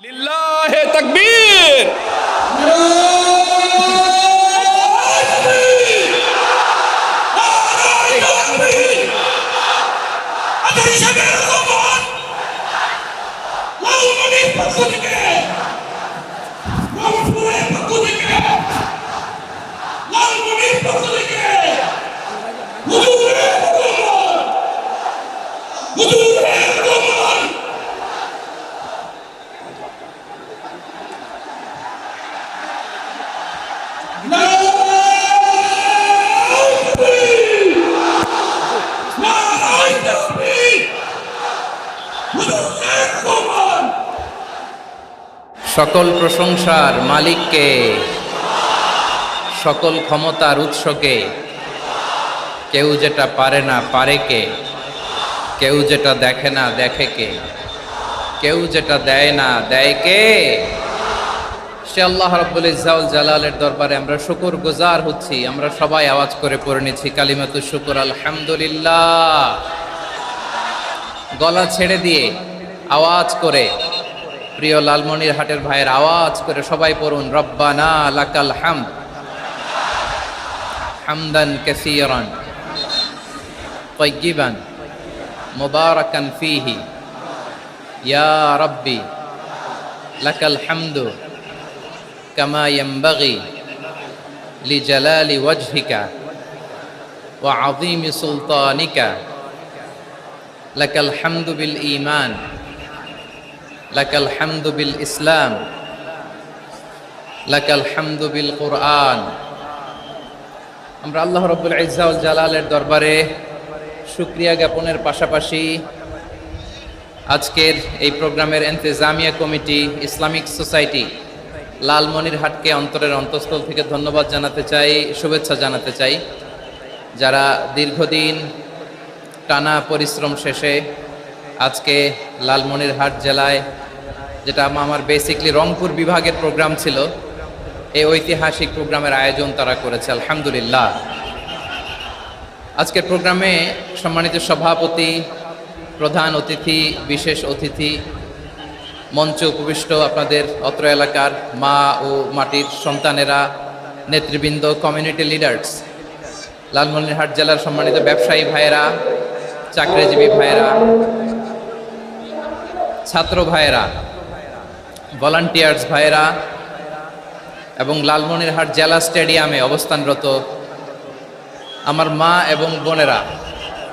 লিল্লাহে তাকবীর। সকল প্রশংসার মালিককে, সকল ক্ষমতার উৎসকে। কেউ যেটা পারে না পারে কে, কেউ যেটা দেখে না দেখে কে, কেউ যেটা দেয় না দেয় কে। সে আল্লাহ রাব্বুল ইজ্জা ওয়াল জালালের দরবারে আমরা শুকর গুজার হচ্ছি। আমরা সবাই আওয়াজ করে পড়ে নিচ্ছি কালিমাতুশ শুকর, আলহামদুলিল্লাহ। গলা ছেড়ে দিয়ে আওয়াজ করে, প্রিয় লালমনিরহাটের ভাইয়ের আওয়াজ করে সবাই পড়ুন, রব্বানা লাকাল হামদ হামদান কাসীরান তাইয়্যিবান মুবারাকান ফীহি ইয়া রাব্বি লাকাল হামদু কামা ইয়ানবাগি লিজালালি ওয়াজহিকা ওয়া আযীমি সুলতানিকা। লাকাল হামদু বিল ঈমান, লাকাল হামদু বিল ইসলাম, লাকাল হামদু বিল কুরআন। আমরা আল্লাহ রাব্বুল ইজ্জা ওয়াল জালালের দরবারে শুকরিয়া জ্ঞাপনের পাশাপাশি আজকের এই প্রোগ্রামের ইন্তেজামিয়া কমিটি, ইসলামিক সোসাইটি লালমনিরহাটকে অন্তরের অন্তঃস্থল থেকে ধন্যবাদ জানাতে চাই, শুভেচ্ছা জানাতে চাই। যারা দীর্ঘদিন টানা পরিশ্রম শেষে আজকে লালমনিরহাট জেলায়, যেটা আমার বেসিকলি রংপুর বিভাগের প্রোগ্রাম ছিল, এই ঐতিহাসিক প্রোগ্রামের আয়োজন তারা করেছে, আলহামদুলিল্লাহ। আজকের প্রোগ্রামে সম্মানিত সভাপতি, প্রধান অতিথি, বিশেষ অতিথি, মঞ্চে উপবিষ্ট আপনাদের অত্র এলাকার মা ও মাটির সন্তানেরা, নেতৃবৃন্দ, কমিউনিটি লিডার্স, লালমনিরহাট জেলার সম্মানিত ব্যবসায়ী ভাইয়েরা, চাকরিজীবী ভাইয়েরা, ছাত্র ভাইয়েরা, ভলান্টিয়ার্স ভাইয়েরা এবং লালমনিরহাট জেলা স্টেডিয়ামে অবস্থানরত আমার মা এবং বোনেরা,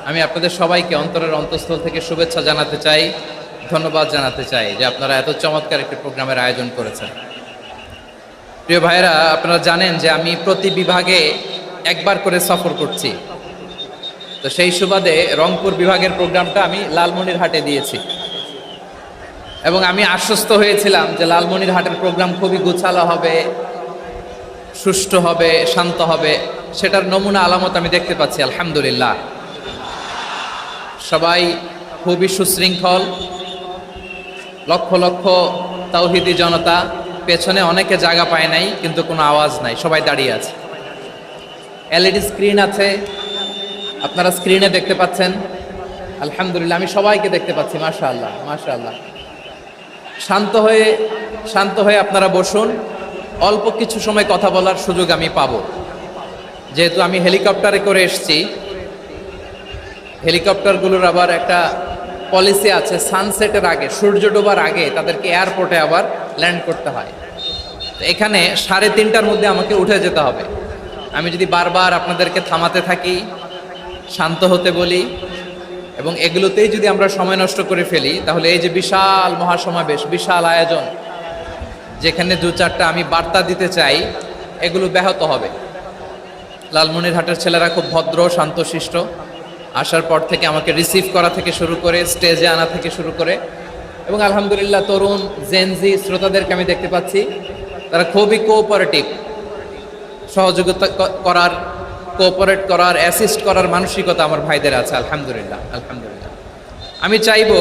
আমি আপনাদের সবাইকে অন্তরের অন্তঃস্থল থেকে শুভেচ্ছা জানাতে চাই, ধন্যবাদ জানাতে চাই যে আপনারা এত চমৎকার একটি প্রোগ্রামের আয়োজন করেছেন। প্রিয় ভাইয়েরা, আপনারা জানেন যে আমি প্রতি বিভাগে একবার করে সফর করছি। তো সেই সুবাদে রংপুর বিভাগের প্রোগ্রামটা আমি লালমনিরহাটে দিয়েছি এবং আমি আশ্বস্ত হয়েছিলাম যে লালমনিরহাটের প্রোগ্রাম খুবই গুছালো হবে, সুষ্ঠু হবে, শান্ত হবে। সেটার নমুনা আলামত আমি দেখতে পাচ্ছি, আলহামদুলিল্লাহ। সবাই খুবই সুশৃঙ্খল, লক্ষ লক্ষ তাওহীদি জনতা, পেছনে অনেকে জায়গা পায় নাই কিন্তু কোনো আওয়াজ নাই, সবাই দাঁড়িয়ে আছে। এলইডি স্ক্রিন আছে, আপনারা স্ক্রিনে দেখতে পাচ্ছেন, আলহামদুলিল্লাহ। আমি সবাইকে দেখতে পাচ্ছি, মাশাআল্লাহ মাশাআল্লাহ। শান্ত হয়ে আপনারা বসুন, অল্প কিছু সময় কথা বলার সুযোগ আমি পাবো। যেহেতু আমি হেলিকপ্টারে করে এসেছি, হেলিকপ্টারগুলোর আবার একটা পলিসি আছে, সানসেটের আগে, সূর্য ডোবার আগে তাদেরকে এয়ারপোর্টে আবার ল্যান্ড করতে হয়। তো এখানে 3:30টার মধ্যে আমাকে উঠে যেতে হবে। আমি যদি বারবার আপনাদেরকে থামাতে থাকি, শান্ত হতে বলি এবং এগুলোতেই যদি আমরা সময় নষ্ট করে ফেলি, তাহলে এই যে বিশাল মহাসমাবেশ, বিশাল আয়োজন, যেখানে 2-4টা আমি বার্তা দিতে চাই, এগুলো ব্যাহত হবে। লালমনিরহাটের ছেলেরা খুব ভদ্র, শান্তশিষ্ট। আসার পর থেকে আমাকে রিসিভ করা থেকে শুরু করে, স্টেজে আনা থেকে শুরু করে, এবং আলহামদুলিল্লাহ তরুণ জেনজি শ্রোতাদেরকে আমি দেখতে পাচ্ছি, তারা খুবই কোঅপারেটিভ। সহযোগিতা করার, কোঅপারেট করার, অ্যাসিস্ট করার মানসিকতা আমার ভাইদের আছে, আলহামদুলিল্লাহ আলহামদুলিল্লাহ। আমি চাইবো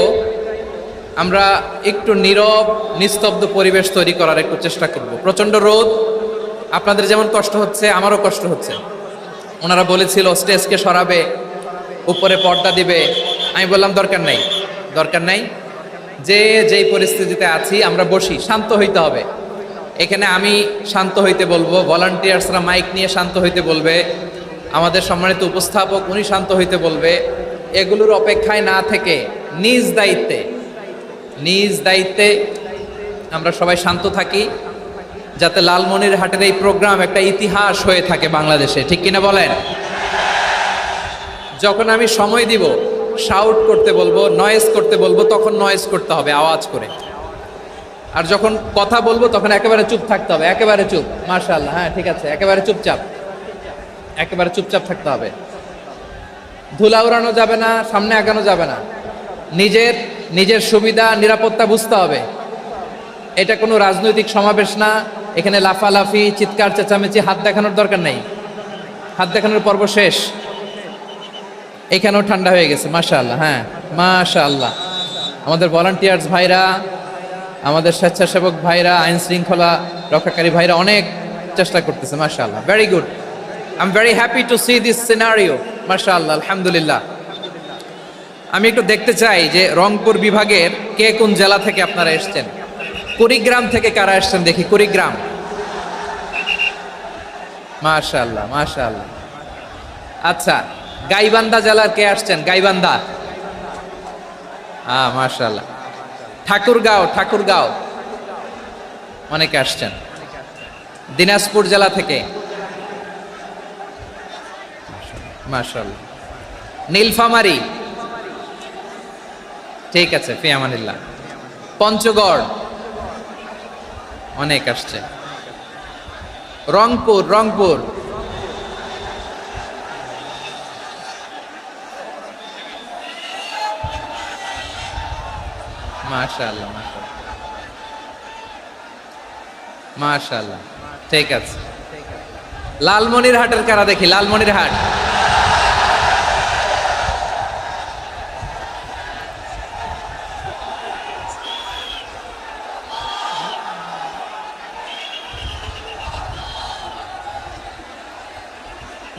আমরা একটু নীরব, নিস্তব্ধ পরিবেশ তৈরি করার একটু চেষ্টা করব। প্রচণ্ড রোদ, আপনাদের যেমন কষ্ট হচ্ছে আমারও কষ্ট হচ্ছে। ওনারা বলেছিল স্টেজকে সরাবে, উপরে পর্দা দিবে। আমি বললাম দরকার নাই, যে যেই পরিস্থিতিতে আছি আমরা বসি, শান্ত হইতে হবে। এখানে আমি শান্ত হইতে বলবো, ভলান্টিয়ার্সরা মাইক নিয়ে শান্ত হইতে বলবে, আমাদের সম্মানিত উপস্থাপক উনি শান্ত হইতে বলবে। এগুলোর অপেক্ষায় না থেকে নিজ দায়িত্বে আমরা সবাই শান্ত থাকি, যাতে লালমনিরহাটের এই প্রোগ্রাম একটা ইতিহাস হয়ে থাকে বাংলাদেশে, ঠিক কিনা বলেন? যখন আমি সময় দিব, শাউট করতে বলবো, নয়েজ করতে বলবো, তখন নয়েজ করতে হবে আওয়াজ করে। আর যখন কথা বলবো তখন একেবারে চুপ থাকতে হবে, একেবারে চুপ। মাশাআল্লাহ, হ্যাঁ ঠিক আছে, একেবারে চুপচাপ থাকতে হবে। ধুলা উড়ানো যাবে না, সামনে আগানো যাবে না। নিজের সুবিধা নিরাপত্তা বুঝতে হবে। এটা কোনো রাজনৈতিক সমাবেশ না, এখানে লাফালাফি, চিৎকার চেঁচামেচি, হাত দেখানোর দরকার নেই। হাত দেখানোর পর্ব শেষ। এখানেও ঠান্ডা হয়ে গেছে, মাশাআল্লাহ। হ্যাঁ মাশাআল্লাহ, আমাদের ভলান্টিয়ার্স ভাইরা, আমাদের স্বেচ্ছাসেবক ভাইরা, আইন শৃঙ্খলা রক্ষাকারী ভাইরা অনেক চেষ্টা করতেছে, মাশাআল্লাহ, very good. I am very happy to C this scenario, মাশাআল্লাহ, আলহামদুলিল্লাহ। আমি একটু দেখতে চাই যে রংপুর বিভাগের কে কোন জেলা থেকে আপনারা এসেছেন। কুড়িগ্রাম থেকে কারা এসেছেন দেখি, কুড়িগ্রাম। মাশাআল্লাহ মাশাআল্লাহ। আচ্ছা, গাইবান্ধা জেলার কে আসছেন? গাইবান্ধা, মাশাআল্লাহ। ঠাকুরগাঁও অনেকে আসছেন। দিনাজপুর জেলা থেকে, মাশাআল্লাহ। নীলফামারী, ঠিক আছে, ফি আমানিল্লাহ। পঞ্চগড় অনেক আসছে। রংপুর, মাশাআল্লাহ মাশাআল্লাহ, ঠিক আছে। লালমনিরহাটের কারা দেখি, লালমনিরহাট।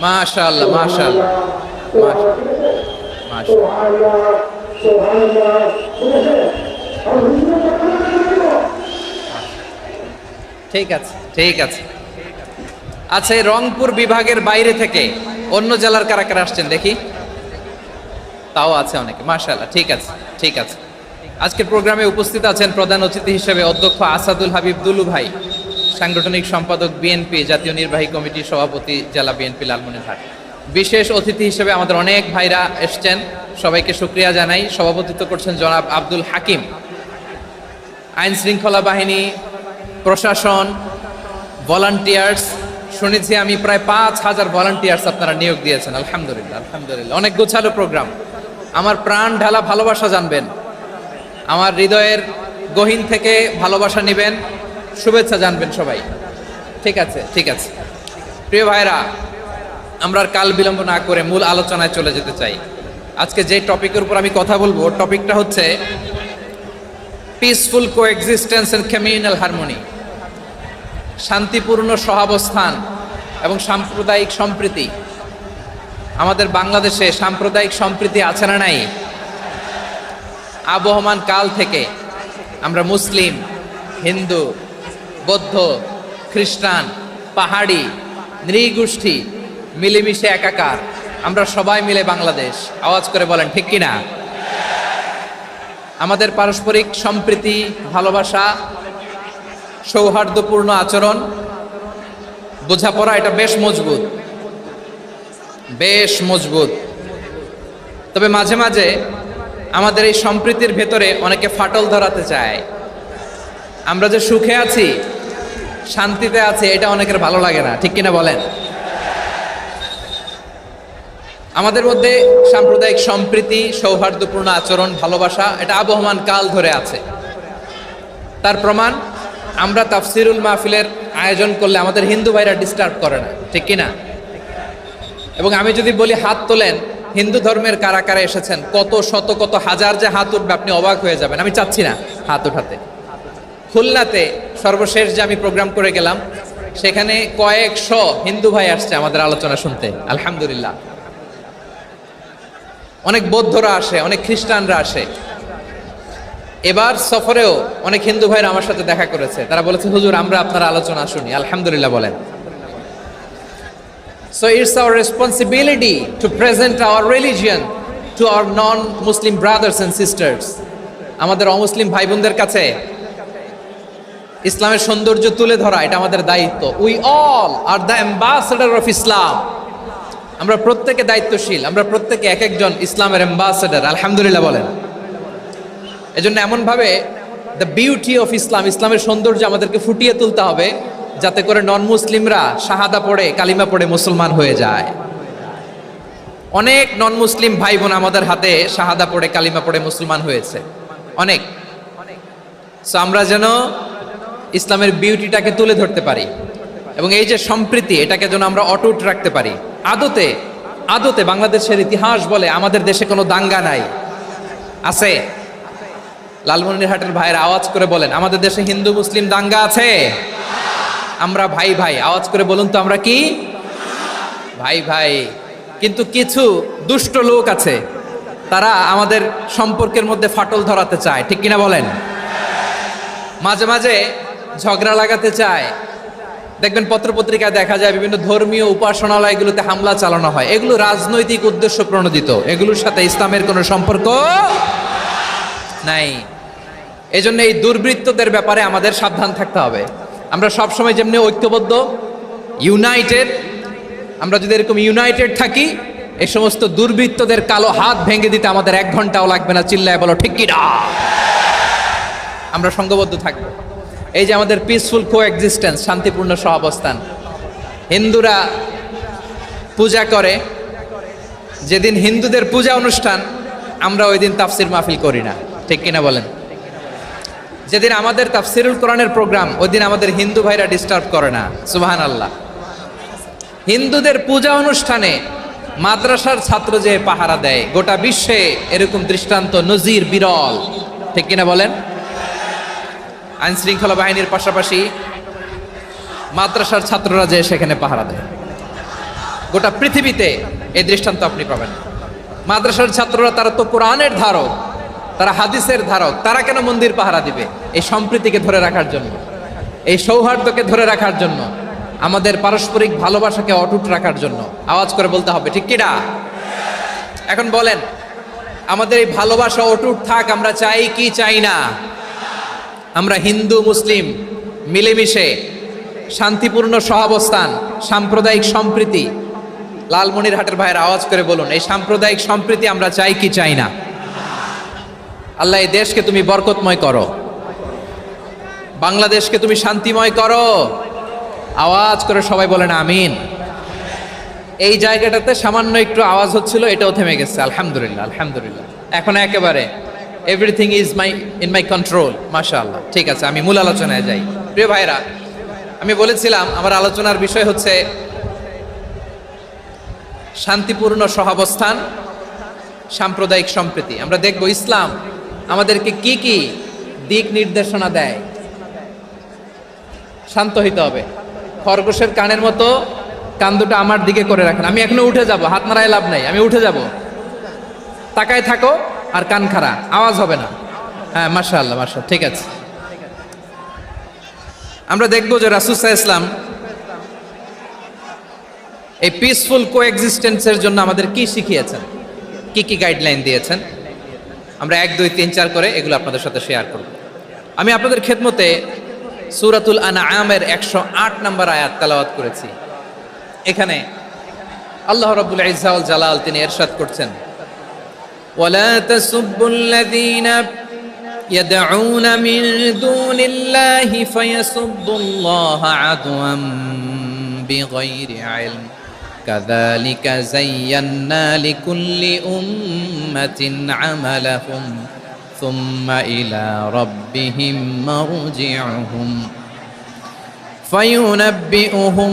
মাশাআল্লাহ মাশাআল্লাহ ঠিক আছে। আচ্ছা, এই রংপুর বিভাগের বাইরে থেকে অন্য জেলার কারা কারা আসছেন দেখি, তাও আছে অনেকে, মাশাআল্লাহ, ঠিক আছে। আজকের প্রোগ্রামে উপস্থিত আছেন প্রধান অতিথি হিসেবে অধ্যক্ষ আসাদুল হাবিব দুলু ভাই, সাংগঠনিক সম্পাদক বিএনপি, জাতীয় নির্বাহী কমিটির সভাপতি, জেলা বিএনপি লালমনিরহাট। বিশেষ অতিথি হিসেবে আমাদের অনেক ভাইরা এসছেন, সবাইকে শুকরিয়া জানাই। সভাপতিত্ব করছেন জনাব আব্দুল হাকিম। আইন শৃঙ্খলা বাহিনী, প্রশাসন, ভলান্টিয়ার্স, শুনেছি আমি প্রায় 5,000 ভলান্টিয়ার্স আপনারা নিয়োগ দিয়েছেন, আলহামদুলিল্লাহ। অনেক গোছালো প্রোগ্রাম। আমার প্রাণ ঢালা ভালোবাসা জানবেন, আমার হৃদয়ের গহীন থেকে ভালোবাসা নেবেন, শুভেচ্ছা জানবেন সবাই, ঠিক আছে। প্রিয় ভাইরা, আমরা আর কাল বিলম্ব না করে মূল আলোচনায় চলে যেতে চাই। আজকে যে টপিকের উপর আমি কথা বলবো, টপিকটা হচ্ছে peaceful coexistence and communal harmony, শান্তিপূর্ণ সহাবস্থান এবং সাম্প্রদায়িক সম্প্রীতি। আমাদের বাংলাদেশে সাম্প্রদায়িক সম্প্রীতি আছে না নাই? আবহমান কাল থেকে আমরা মুসলিম, হিন্দু, বৌদ্ধ, খ্রিস্টান, পাহাড়ি, নৃগোষ্ঠী মিলেমিশে একাকার, আমরা সবাই মিলে বাংলাদেশ। আওয়াজ করে বলেন ঠিক কিনা? আমাদের পারস্পরিক সম্প্রীতি, ভালোবাসা, সৌহার্দ্যপূর্ণ আচরণ, বোঝাপড়া, এটা বেশ মজবুত। তবে মাঝে মাঝে আমাদের এই সম্প্রীতির ভেতরে অনেকে ফাটল ধরাতে চায়। আমরা যে সুখে আছি, শান্তিতে আছি, এটা অনেকের ভালো লাগে না, ঠিক কিনা বলেন? আমাদের মধ্যে সাম্প্রদায়িক সম্প্রীতি, সৌহার্দ্যপূর্ণ আচরণ, ভালোবাসা, এটা আবহমান কাল ধরে আছে। তার প্রমাণ, আমরা তাফসিরুল মাহফিলের আয়োজন করলে আমাদের হিন্দু ভাইরা ডিস্টার্ব করে না, ঠিক কিনা? এবং আমি যদি বলি হাত তোলেন, হিন্দু ধর্মের কারা কারা এসেছেন, কত শত কত হাজার যে হাত উঠবে, আপনি অবাক হয়ে যাবেন। আমি চাচ্ছি না হাত উঠাতে। খুলনাতে সর্বশেষ যে আমি প্রোগ্রাম করে গেলাম, সেখানে কয়েকশো হিন্দু ভাই আসছে আমাদের আলোচনা শুনতে, আলহামদুলিল্লাহ। অনেক বৌদ্ধরা আসে, অনেক খ্রিস্টানরা আসে। এবার সফরেও অনেক হিন্দু ভাইরা আমার সাথে দেখা করেছে, তারা বলেছে হুজুর আমরা আপনার আলোচনা শুনি। আলহামদুলিল্লাহ বলেন। So it's our responsibility to present our religion to our non-Muslim brothers and sisters. আমাদের অমুসলিম ভাই বোনদের কাছে ইসলামের সৌন্দর্য তুলে ধরা এটা আমাদের দায়িত্ব। We all are the ambassador of Islam. আমরা প্রত্যেকে দায়িত্বশীল, আমরা প্রত্যেকে এক একজন ইসলামের অ্যাম্বাসেডর। আলহামদুলিল্লাহ বলেন। এজন্য এমনভাবে দ্য বিউটি অফ ইসলাম, ইসলামের সৌন্দর্য আমাদেরকে ফুটিয়ে তুলতে হবে যাতে করে নন মুসলিমরা শাহাদা পড়ে কালিমা পড়ে মুসলমান হয়ে যায়। অনেক নন মুসলিম ভাই বোন আমাদের হাতে শাহাদা পড়ে কালিমা পড়ে মুসলমান হয়েছে অনেক। সো আমরা যেন ইসলামের বিউটিটাকে তুলে ধরতে পারি এবং এই যে সম্প্রীতি এটাকে যেন আমরা অটুট রাখতে পারি। আদতে আদতে বাংলাদেশের ইতিহাস বলে আমাদের দেশে কোনো দাঙ্গা নাই, আছে? লালমনিরহাটের ভাইয়ের আওয়াজ করে বলেন, আমাদের দেশে হিন্দু মুসলিম দাঙ্গা আছে? আমরা ভাই ভাই, আওয়াজ করে বলুন তো আমরা কি ভাই ভাই। কিন্তু কিছু দুষ্ট লোক আছে, তারা আমাদের সম্পর্কের মধ্যে ফাটল ধরাতে চায়, ঠিক কিনা বলেন? মাঝে মাঝে ঝগড়া লাগাতে চায়। দেখবেন পত্রপত্রিকায় দেখা যায় বিভিন্ন ধর্মীয় উপাসনালয়গুলোতে হামলা চালানো হয়। এগুলো রাজনৈতিক উদ্দেশ্য প্রণোদিত, এগুলোর সাথে ইসলামের কোনো সম্পর্ক নাই। এজন্য এই দুর্বৃত্তদের ব্যাপারে আমাদের সাবধান থাকতে হবে। আমরা সবসময় যেমনি ঐক্যবদ্ধ, ইউনাইটেড, আমরা যদি এরকম ইউনাইটেড থাকি, এই সমস্ত দুর্বৃত্তদের কালো হাত ভেঙে দিতে আমাদের 1 ঘন্টাও লাগবে না। চিল্লায় বলো ঠিক কি না? আমরা সংঘবদ্ধ থাকবো। এই যে আমাদের পিসফুল কোএক্সিস্টেন্স, শান্তিপূর্ণ সহাবস্থান। হিন্দুরা পূজা করে, যেদিন হিন্দুদের পূজা অনুষ্ঠান আমরা ওই দিন তাফসির মাহফিল করি না, ঠিক কিনা বলেন? যেদিন আমাদের তাফসিরুল কোরআনের প্রোগ্রাম ওই দিন আমাদের হিন্দু ভাইরা ডিস্টার্ব করে না। সুবহানাল্লাহ। হিন্দুদের পূজা অনুষ্ঠানে মাদ্রাসার ছাত্র যে পাহারা দেয়, গোটা বিশ্বে এরকম দৃষ্টান্ত নজির বিরল, ঠিক কিনা বলেন? আইন শৃঙ্খলা বাহিনীর পাশাপাশি মাদ্রাসার ছাত্ররা যে সেখানে পাহারা দেয়, গোটা পৃথিবীতে এই দৃষ্টান্ত আপনি পাবেন। মাদ্রাসার ছাত্ররা তারা তো কোরআনের ধারক, তারা হাদিসের ধারক, তারা কেন মন্দির পাহারা দিবে? এই সম্প্রীতিকে ধরে রাখার জন্য, এই সৌহার্দ্যকে ধরে রাখার জন্য, আমাদের পারস্পরিক ভালোবাসাকে অটুট রাখার জন্য। আওয়াজ করে বলতে হবে ঠিক কিনা? এখন বলেন, আমাদের এই ভালোবাসা অটুট থাক আমরা চাই কি চাই না? আমরা হিন্দু মুসলিম মিলেমিশে শান্তিপূর্ণ সহাবস্থান, সাম্প্রদায়িক সম্প্রীতি, লালমনিরহাটের ভাইয়ের আওয়াজ করে বলুন, এই সাম্প্রদায়িক সম্প্রীতি আমরা চাই কি চাই না? আল্লাহ এই দেশকে তুমি বরকতময় করো, বাংলাদেশকে তুমি শান্তিময় করো। আওয়াজ করে সবাই বলেন আমিন। এই জায়গাটাতে সামান্য একটু আওয়াজ হচ্ছিল, এটাও থেমে গেছে। আলহামদুলিল্লাহ, আলহামদুলিল্লাহ। এখন একেবারে everything is in my control. মাশাআল্লাহ। ঠিক আছে, আমি মূল আলোচনায় যাই। প্রিয় ভাইরা, আমি বলেছিলাম আমার আলোচনার বিষয় হচ্ছে শান্তিপূর্ণ সহাবস্থান, সাম্প্রদায়িক সম্প্রীতি। আমরা দেখব ইসলাম আমাদেরকে কি কি দিক নির্দেশনা দেয়। শান্ত হইতে হবে। খরগোশের কানের মতো কান দুটো আমার দিকে করে রাখেন। আমি এখনো উঠে যাব, হাত নাড়ায় লাভ নাই, আমি উঠে যাব। তাকায় থাকো আর কান খাড়া, আওয়াজ হবে না। হ্যাঁ, মাশাআল্লাহ, মাশাআল্লাহ, ঠিক আছে। আমরা দেখব যে রাসূল সাল্লাল্লাহু আলাইহি ওয়াসাল্লাম এই পিসফুল কোএক্সিস্টেন্সের জন্য আমাদের কি শিখিয়েছেন, কি কি গাইডলাইন দিয়েছেন। আমরা 1, 2, 3, 4 করে এগুলো আপনাদের সাথে শেয়ার করব। আমি আপনাদের খেদমতে সূরাতুল আনআমের 108 নম্বর আয়াত তেলাওয়াত করেছি। এখানে আল্লাহ রাব্বুল ইজ্জা ওয়াল জালাল তিনি ইরশাদ করছেন, ওয়ালা তাসুব্বুল্লাযীনা ইয়াদউনা মিন দুনিল্লাহি ফায়াসুব্বুল্লাহা আদওয়াম বিগাইরি ইলম কাযালিকা যায়্যান্না লিকুল্লি উম্মাতিন আমালাহুম সুম্মা ইলা রাব্বিহিম মারজিউহুম ফায়ুনাব্বিউহুম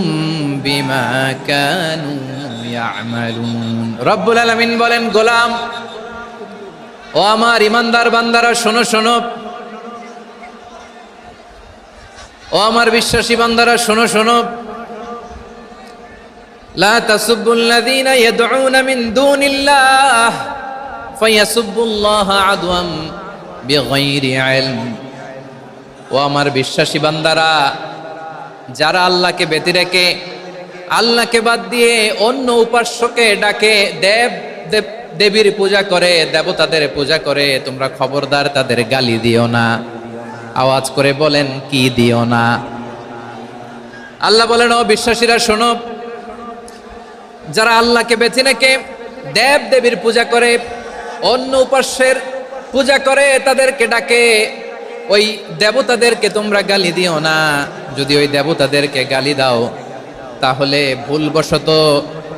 বিমা কানু ইয়ামালুন। রব্বুল আলামিন বলেন, গোলাম ও আমার ইমানদার বান্দারা শোনো শোনো, ও আমার বিশ্বাসী বান্দারা শোনো শোনো, লা তাসুব্বুল্লাযীনা ইয়াদউনা মিন দুনিল্লাহ ফায়াসুব্বুল্লাহা আদওয়াম বিগাইরি ইলম। ও আমার বিশ্বাসী বান্দারা, যারা আল্লাহকে ব্যতি রেখে আল্লাহকে বাদ দিয়ে অন্য উপাস্যকে ডাকে, দেবীর পূজা করে, দেবতাদের পূজা করে, তোমরা খবরদার তাদের গালি দিও না। আওয়াজ করে বলেন, কি দিও না? আল্লাহ বলেন, ও বিশ্বাসীরা শোনো, যারা আল্লাহকে বেছে রেখে দেবীর পূজা করে, অন্য উপাস্যের পূজা করে, তাদেরকে ডাকে, ওই দেবতাদেরকে তোমরা গালি দিও না। যদি ওই দেবতাদেরকে গালি দাও, তাহলে ভুলবশত,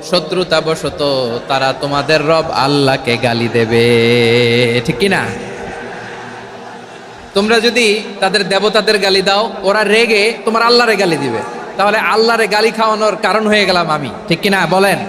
শত্রুতাবশত তারা তোমাদের রব আল্লাহকে গালি দেবে। ঠিক কি না? তোমরা যদি তাদের দেবতাদের গালি দাও, ওরা রেগে তোমার আল্লাহরে গালি দিবে, তাহলে আল্লাহরে গালি খাওয়ানোর কারণ হয়ে গেলাম আমি। ঠিক কি না বলেন?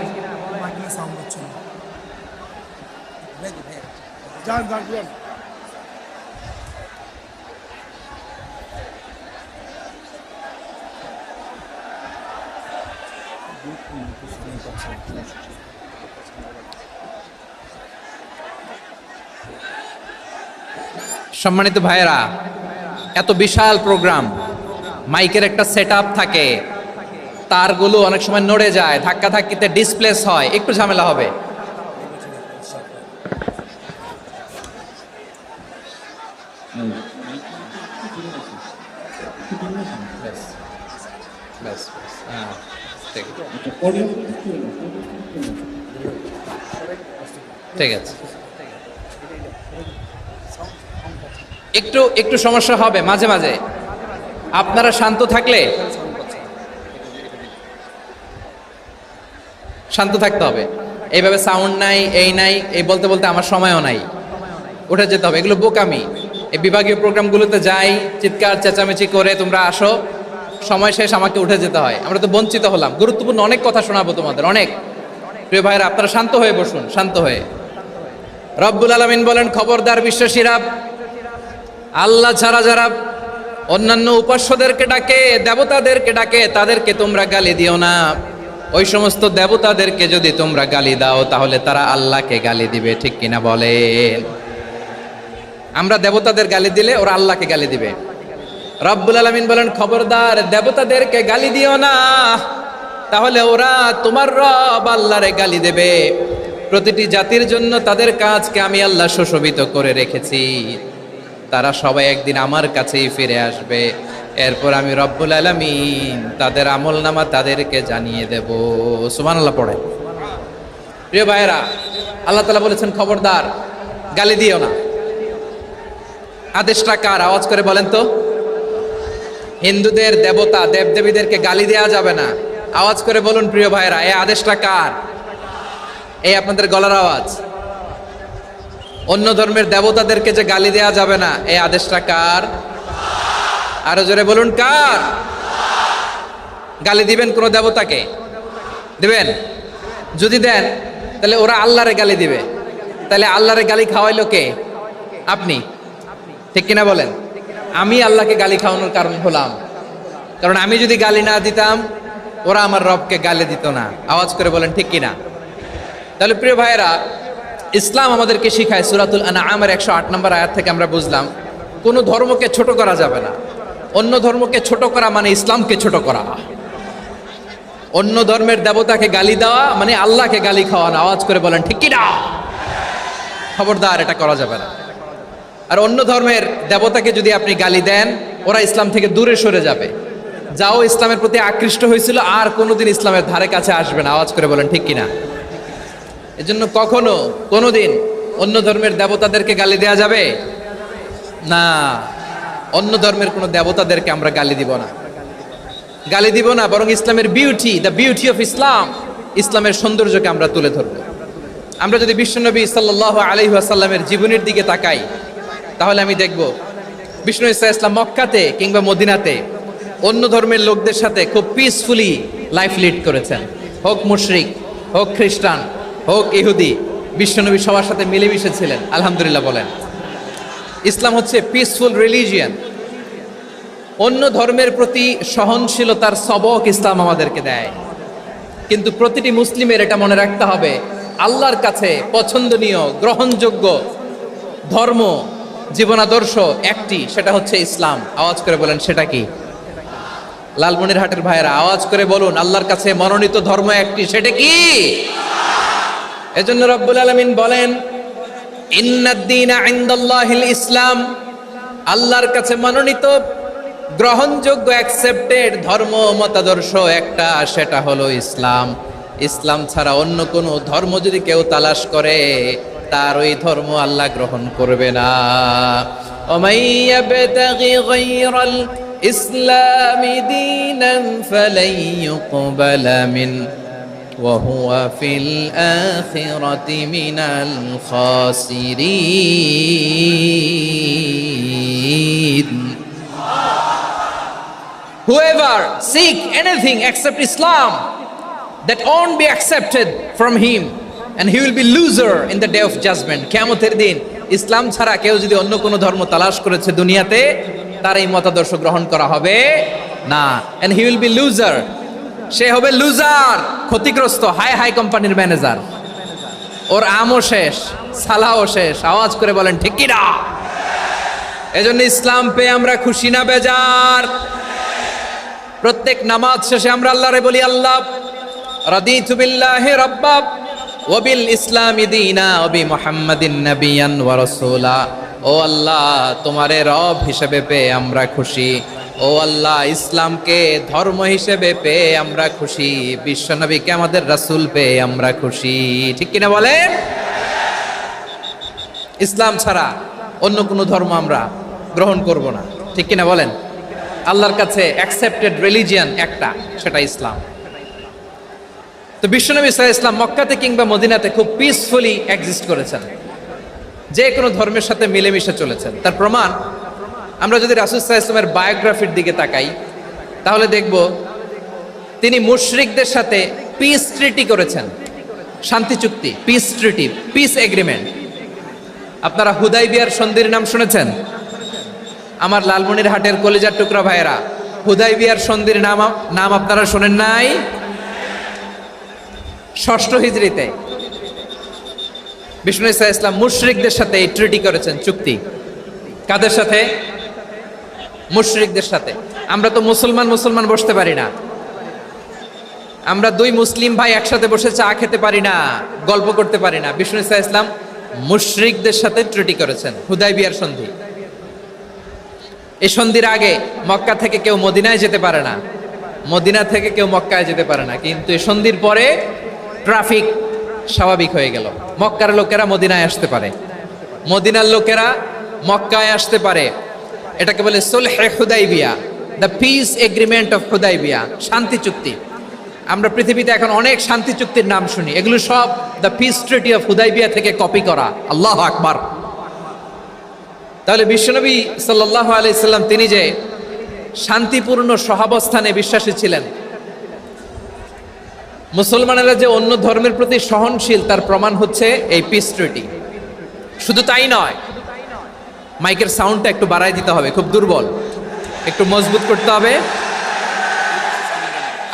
সম্মানিত ভাইয়েরা, এত বিশাল প্রোগ্রাম, মাইকের একটা সেটআপ থাকে, তারগুলো অনেক সময় নড়ে যায়, ধাক্কা ধাক্কিতে ডিসপ্লেস হয়, একটু ঝামেলা হবে। ঠিক আছে, একটু একটু সমস্যা হবে মাঝে মাঝে। আপনারা শান্ত থাকলে, শান্ত থাকতে হবে। এইভাবে সাউন্ড নাই, এই নাই, এই বলতে বলতে আমার সময়ও নাই, উঠে যেতে হবে। এগুলো বোকামি। এই বিভাগীয় প্রোগ্রামগুলোতে যাই, চিৎকার চেঁচামেচি করে তোমরা আসো, সময় শেষ, আমাকে উঠে যেতে হয়। আমরা তো বঞ্চিত হলাম। গুরুত্বপূর্ণ অনেক কথা শোনাবো তোমাদের, অনেক। প্রিয় ভাইরা, আপনারা শান্ত হয়ে বসুন, শান্ত হয়ে। রব্বুল আলামিন বলেন, খবরদার বিশ্বাসীরা, আল্লাহ ছাড়া যারা অন্যান্য উপাস্যদেরকে ডাকে, দেবতাদেরকে ডাকে, তাদেরকে তোমরা গালি দিও না। ওই সমস্ত দেবতাদেরকে যদি তোমরা গালি দাও, তাহলে তারা আল্লাহকে গালি দিবে। ঠিক কিনা বলেন? আমরা দেবতাদের গালি দিলে ওরা আল্লাহকে গালি দিবে। রব্বুল আলামিন বলেন, খবরদার দেবতাদেরকে গালি দিও না, তাহলে ওরা তোমার রব আল্লাহরে গালি দেবে। প্রতিটি জাতির জন্য তাদের কাজকে আমি আল্লাহ সুশোভিত করে রেখেছি। তারা সবাই একদিন আমার কাছেই ফিরে আসবে। এরপর আমি রব্বুল আলামিন তাদের আমলনামা তাদেরকে জানিয়ে দেব। সুবহানাল্লাহ পড়ে। প্রিয় ভাইয়েরা, আল্লাহ তাআলা বলেছেন, খবরদার গালি দিও না। আদেশটা কার? আওয়াজ করে বলেন তো। হিন্দুদের দেবতা দেবদেবীদেরকে গালি দেওয়া যাবে না। আওয়াজ করে বলুন প্রিয় ভাইয়েরা, এই আদেশটা কার? এই আপনাদের গলার আওয়াজ। অন্য ধর্মের দেবতাদেরকে যে গালি দেওয়া যাবে না, এই আদেশটা কার? আরো জোরে বলুন, কার? গালি দিবেন কোন দেবতাকে? দিবেন? যদি দেন, তাহলে ওরা আল্লাহরে গালি দিবে। তাহলে আল্লাহরে গালি খাওয়াইলো কে? আপনি। ঠিক কিনা বলেন? আমি আল্লাহকে গালি খাওয়ানোর কারণ হলাম। কারণ আমি যদি গালি না দিতাম, ওরা আমার রবকে গালি দিত না। আওয়াজ করে বলেন ঠিক কিনা? তাহলে প্রিয় ভাইয়েরা, ইসলাম আমাদেরকে শিখায়, সূরাতুল আনআমের 108 নম্বর আয়াত থেকে আমরা বুঝলাম, কোনো ধর্মকে ছোট করা যাবে না। অন্য ধর্মকে ছোট করা মানে ইসলামকে ছোট করা। অন্য ধর্মের দেবতাকে গালি দেওয়া মানে আল্লাহকে গালি খাওয়ানো। আওয়াজ করে বলেন ঠিক কিনা? খবরদার, এটা করা যাবে না। আর অন্য ধর্মের দেবতাকে যদি আপনি গালি দেন, ওরা ইসলাম থেকে দূরে সরে যাবে। যাও ইসলামের প্রতি আকৃষ্ট হয়েছিল, আর কোনোদিন ইসলামের ধারে কাছে আসবে না। আওয়াজ করে বলেন ঠিক কিনা? এজন্য কখনো কোনোদিন অন্য ধর্মের দেবতাদেরকে গালি দেওয়া যাবে না। অন্য ধর্মের কোনো দেবতাদেরকে আমরা গালি দিব না, গালি দিব না। বরং ইসলামের beauty, the beauty of Islam, ইসলামের সৌন্দর্যকে আমরা তুলে ধরব। আমরা যদি বিশ্বনবী সাল্লাল্লাহু আলাইহি ওয়াসাল্লামের জীবনের দিকে তাকাই, তাহলে আমি দেখব বিষ্ণু ইসলাম মক্কাতে কিংবা মদিনাতে অন্য ধর্মের লোকদের সাথে খুব পিসফুলি লাইফ লিড করেছেন। হোক মুশরিক, হোক খ্রিস্টান, হোক ইহুদি, বিশ্বনবী সবার সাথে মিলেমিশে ছিলেন। আলহামদুলিল্লাহ বলেন। ইসলাম হচ্ছে পিসফুল রিলিজিয়ান। অন্য ধর্মের প্রতি সহনশীলতার সবক ইসলাম আমাদেরকে দেয়। কিন্তু প্রতিটি মুসলিমের এটা মনে রাখতে হবে, আল্লাহর কাছে পছন্দনীয়, গ্রহণযোগ্য ধর্ম জীবনাদর্শ একটি, সেটা হচ্ছে ইসলাম। আওয়াজ করে বলেন সেটা কি? লালমনিরহাটের ভাইয়েরা আওয়াজ করে বলুন, আল্লাহর কাছে মনোনীত ধর্ম একটি, সেটা কি? এজন্য রব্বুল আলামিন বলেন, ইন্নাদ-দীনা ইনদাল্লাহিল ইসলাম, আল্লাহর কাছে মনোনীত গ্রহণযোগ্য অ্যাকসেপ্টেড ধর্ম মতাদর্শ একটা, সেটা হলো ইসলাম। ইসলাম ছাড়া অন্য কোনো ধর্ম যদি কেউ তালাশ করে, তার ওই ধর্ম আল্লাহ গ্রহণ করবে না। ওমাই ইয়াবতাগি গায়রাল ইসলামি দীনান ফালাই ইউকবালা মিন ওয়া হুয়া ফিল আখিরাতি মিনাল খাসিরিন। Whoever seek anything except Islam, that won't be accepted from him, and he will be loser in the day of judgment. কিয়ামতের দিন ইসলাম ছাড়া কেউ যদি অন্য কোনো ধর্ম তালাশ করেছে দুনিয়াতে, তার এই মতাদর্শ গ্রহণ করা হবে না, and he will be loser. সে হবে লুজার, ক্ষতিগ্রস্ত, হাই হাই কোম্পানির ম্যানেজার। ওর আমও শেষ, সালাও শেষ। আওয়াজ করে বলেন ঠিক কি না? এজন্য ইসলাম পেয়ে আমরা খুশি না বেজার? প্রত্যেক নামাজ শেষে আমরা আল্লাহরে বলি, আল্লাহ রাদিতু বিল্লাহি রাব্বা ওয়া বিল ইসলামি দীনা ওয়া বি মুহাম্মাদিন নাবিয়ান ওয়া রাসূলা। ও আল্লাহ, তোমারে রব হিসেবে পেয়ে আমরা খুশি। ও আল্লাহ, ইসলামকে ধর্ম হিসেবে পেয়ে আমরা খুশি। বিশ্বনবীকে আমাদের রাসূল পেয়ে আমরা খুশি। ঠিক কিনা বলেন? ইসলাম ছাড়া অন্য কোনো ধর্ম আমরা গ্রহণ করব না। ঠিক কিনা বলেন? আল্লাহর কাছে অ্যাকসেপ্টেড রিলিজিয়ান একটা, সেটা ইসলাম। তো বিশ্বনবী সাল্লাল্লাহু আলাইহি ওয়াসাল্লাম মক্কাতে কিংবা মদিনাতে খুব পিসফুলি এক্সিস্ট করেছেন, যে কোনো ধর্মের সাথে মিলেমিশে চলেছেন। তার প্রমাণ আমরা যদি রাসূল সাল্লাল্লাহু আলাইহি ওয়াসাল্লামের বায়োগ্রাফির দিকে তাকাই, তাহলে দেখব তিনি মুশরিকদের সাথে পিস ট্রিটি করেছেন, শান্তি চুক্তি, পিস ট্রিটি, পিস এগ্রিমেন্ট। আপনারা হুদাইবিয়ার সন্ধির নাম শুনেছেন? আমার লালমনিরহাটের কলিজার টুকরা ভাইয়েরা, হুদাইবিয়ার সন্ধির নাম আপনারা শোনেন নাই? 6ষ্ঠ হিজরিতে বিষ্ণু ঈসা ইসলাম মুশরিকদের সাথে এই ট্রিটি করেছেন, চুক্তি। কাদের সাথে? মুশরিকদের সাথে। আমরা তো মুসলমান বসতে পারি না। আমরা দুই মুসলিম ভাই একসাথে বসে চা খেতে পারি না, গল্প করতে পারি না। বিষ্ণু ঈসা ইসলাম মুশরিকদের সাথে ট্রিটি করেছেন, হুদাইবিয়ার সন্ধি। এই সন্ধির আগে মক্কা থেকে কেউ মদিনায় যেতে পারে না, মদিনা থেকে কেউ মক্কায় যেতে পারে না। কিন্তু এই সন্ধির পরে ট্রাফিক স্বাভাবিক হয়ে গেল। মক্কার লোকেরা মদিনায় আসতে পারে, মদিনার লোকেরা মক্কায় আসতে পারে। এটাকে বলে সুলহে Hudaybiyah, the peace agreement of Hudaybiyah, শান্তি চুক্তি। আমরা পৃথিবীতে এখন অনেক শান্তি চুক্তির নাম শুনি, এগুলো সব the piece treaty of Hudaibiya থেকে কপি করা। আল্লাহু আকবার। তাহলে বিশ্বনবী সাল্লাল্লাহু আলাইহি সাল্লাম তিনি যে শান্তিপূর্ণ সহাবস্থানে বিশ্বাসী ছিলেন, মুসলমানেরা যে অন্য ধর্মের প্রতি সহনশীল, তার প্রমাণ হচ্ছে এই পিস ট্রিটি। শুধু তাই নয়, মাইকের সাউন্ডটা একটু বাড়াই দিতে হবে, খুব দুর্বল, একটু মজবুত করতে হবে,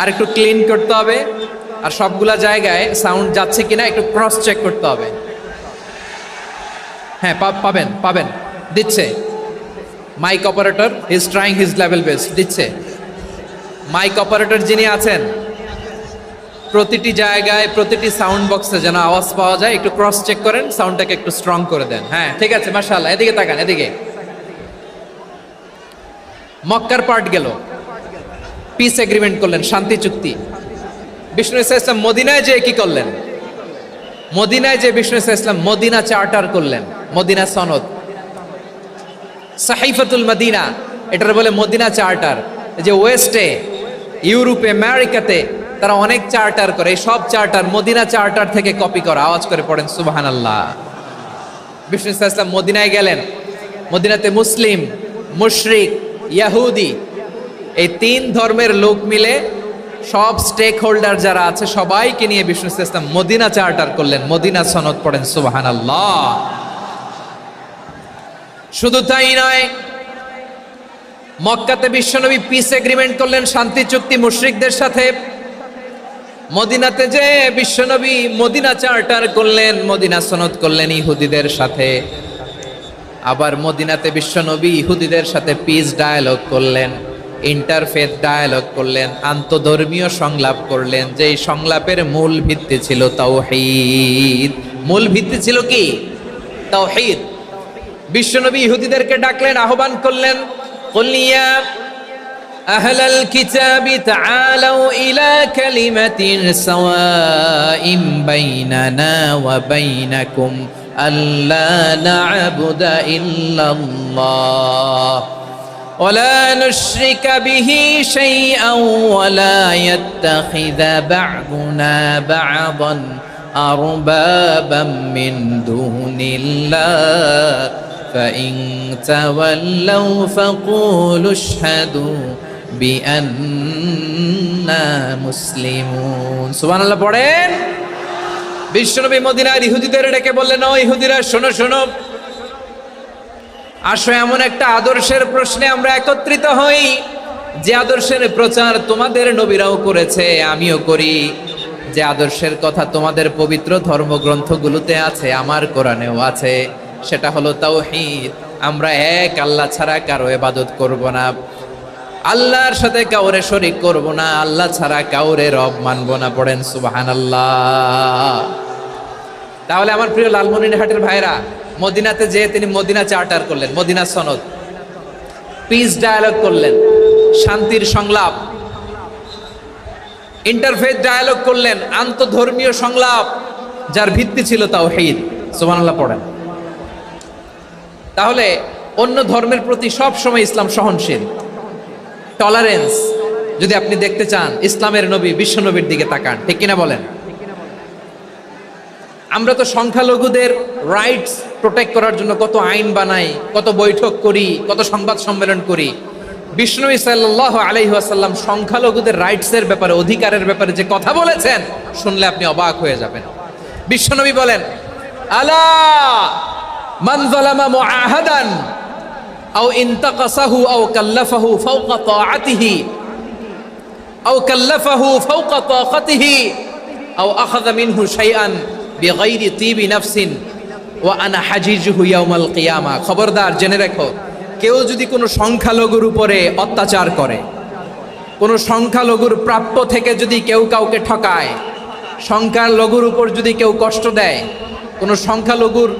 আর একটু ক্লিন করতে হবে, আর সবগুলা জায়গায় সাউন্ড যাচ্ছে কিনা একটু ক্রস চেক করতে হবে। হ্যাঁ, পাবেন দিচ্ছে। Mike operator is trying his level best, দিচ্ছে। মাইক অপারেটর যিনি আছেন, প্রতিটি জায়গায় প্রতিটি সাউন্ড বক্সে যেন আওয়াজ পাওয়া যায়, একটু ক্রস চেক করেন, সাউন্ডটাকে একটু স্ট্রং করে দেন। হ্যাঁ, ঠিক আছে, মাশাআল্লাহ। এদিকে তাকান, এদিকে। মক্কার পার্ট গেল, পিস এগ্রিমেন্ট করলেন, শান্তি চুক্তি। বিষ্ণু ঈসা ইসলাম মদিনায় যে কি করলেন? মদিনায় যে বিষ্ণু ঈসা ইসলাম মদিনা চার্টার করলেন, মদিনা সনদ, সাহিফাতুল মদিনা, এটার বলে মদিনা চার্টার। যে ওয়েস্টে, ইউরোপে, আমেরিকাতে তারা অনেক চার্টার করে, এই সব চার্টার মদিনা চার্টার থেকে কপি করা। আওয়াজ করে পড়েন সুবহানাল্লাহ। বিষ্ণু ঈসা ইসলাম মদিনায় গেলেন, মদিনাতে মুসলিম, মুশরিক, ইয়াহুদি, এই 3 ধর্মের লোক মিলে সব স্টেক হোল্ডার যারা আছে সবাইকে নিয়ে বিষ্ণু ঈসা ইসলাম মদিনা চার্টার করলেন, মদিনা সনদ। পড়েন সুবহানাল্লাহ। শুধু তাই নয়, মক্কাতে বিশ্বনবী পিস এগ্রিমেন্ট করলেন, শান্তি চুক্তি মুশরিকদের সাথে। মদিনাতে যে বিশ্বনবী মদিনা চার্টার করলেন, মদিনা সনদ করলেন ইহুদিদের সাথে। আবার মদিনাতে বিশ্বনবী ইহুদিদের সাথে পিস ডায়ালগ করলেন, ইন্টারফেথ ডায়ালগ করলেন, আন্তধর্মীয় সংলাপ করলেন, যেই সংলাপের মূল ভিত্তি ছিল তাওহীদ। মূল ভিত্তি ছিল কি? তাওহীদ। বিশ্বনবী ইহুদিদেরকে ডাকলেন, আহ্বান করলেন, কুল ইয়া আহলাল কিতাবি তাআলাউ ইলা কালিমাতিন সাওয়াইন বাইনানা ওয়া বাইনাকুম আল্লা না'বুদা ইল্লাল্লাহ ওয়া লা নুশরিকা বিহি শাইআন ওয়া লা ইয়াত্তাখিযা বা'দুনা বা'দান আরবাবাম মিন দুনিল্লাহ فإن تولوا فقولوا اشهدوا بأننا مسلمون সুবহানাল্লাহ পড়েন। বিশ্বনবী মদিনার ইহুদিদের ডেকে বললেন, ও ইহুদিরা শোনো শোনো, আসো এমন একটা আদর্শের প্রশ্নে আমরা একত্রিত হই যে আদর্শের প্রচার তোমাদের নবীরাও করেছে, আমিও করি। যে আদর্শের কথা তোমাদের পবিত্র ধর্মগ্রন্থগুলোতে আছে, আমার কোরআনেও আছে, সেটা হলো তাওহীদ। আমরা এক আল্লাহ ছাড়া কারো ইবাদত করব না, আল্লাহর সাথে কাউরে শরীক করব না, আল্লাহ ছাড়া কাউরে রব মানব না। পড়েন সুবহানাল্লাহ। তাহলে আমার প্রিয় লালমনিরহাটের ভাইরা, মদিনাতে যেয়ে তিনি মদিনা চার্টার করলেন, মদিনা সনদ, পিস ডায়ালগ করলেন, শান্তির সংলাপ, ইন্টারফেথ ডায়ালগ করলেন, আন্তধর্মীয় সংলাপ, যার ভিত্তি ছিল তাওহীদ। সুবহানাল্লাহ পড়েন। তাহলে অন্য ধর্মের প্রতি সব সময় ইসলাম সহনশীল, টলারেন্স। যদি আপনি দেখতে চান ইসলামের নবী বিশ্ব নবীর দিকে তাকান, ঠিক কিনা বলেন? আমরা তো সংখ্যালঘুদের রাইটস প্রোটেক্ট করার জন্য কত আইন বানাই, কত বৈঠক করি, কত সংবাদ সম্মেলন করি। বিশ্বনবী সাল্লাল্লাহু আলাইহি ওয়াসাল্লাম সংখ্যালঘুদের রাইটসের ব্যাপারে, অধিকারের ব্যাপারে যে কথা বলেছেন, শুনলে আপনি অবাক হয়ে যাবেন। বিশ্বনবী বলেন, আলা মান যালামা মুআহাদান আও ইনতাকাসাহু আও কাল্লাফাহু ফাওকা তাআতিহি আও কাল্লাফাহু ফাওকা তাকাতিহি আও আখাযা মিনহু শাইআন বিগাইরি তিবি নাফসিন ওয়া আনা হাজিজুহু ইয়াউমাল কিয়ামা। খবরদার, জেনে রেখো, কেউ যদি কোনো সংখ্যালঘুর উপরে অত্যাচার করে, কোনো সংখ্যালঘুর প্রাপ্য থেকে যদি কেউ কাউকে ঠকায়, সংখ্যালঘুর উপর যদি কেউ কষ্ট দেয়, কোনো সংখ্যালঘুর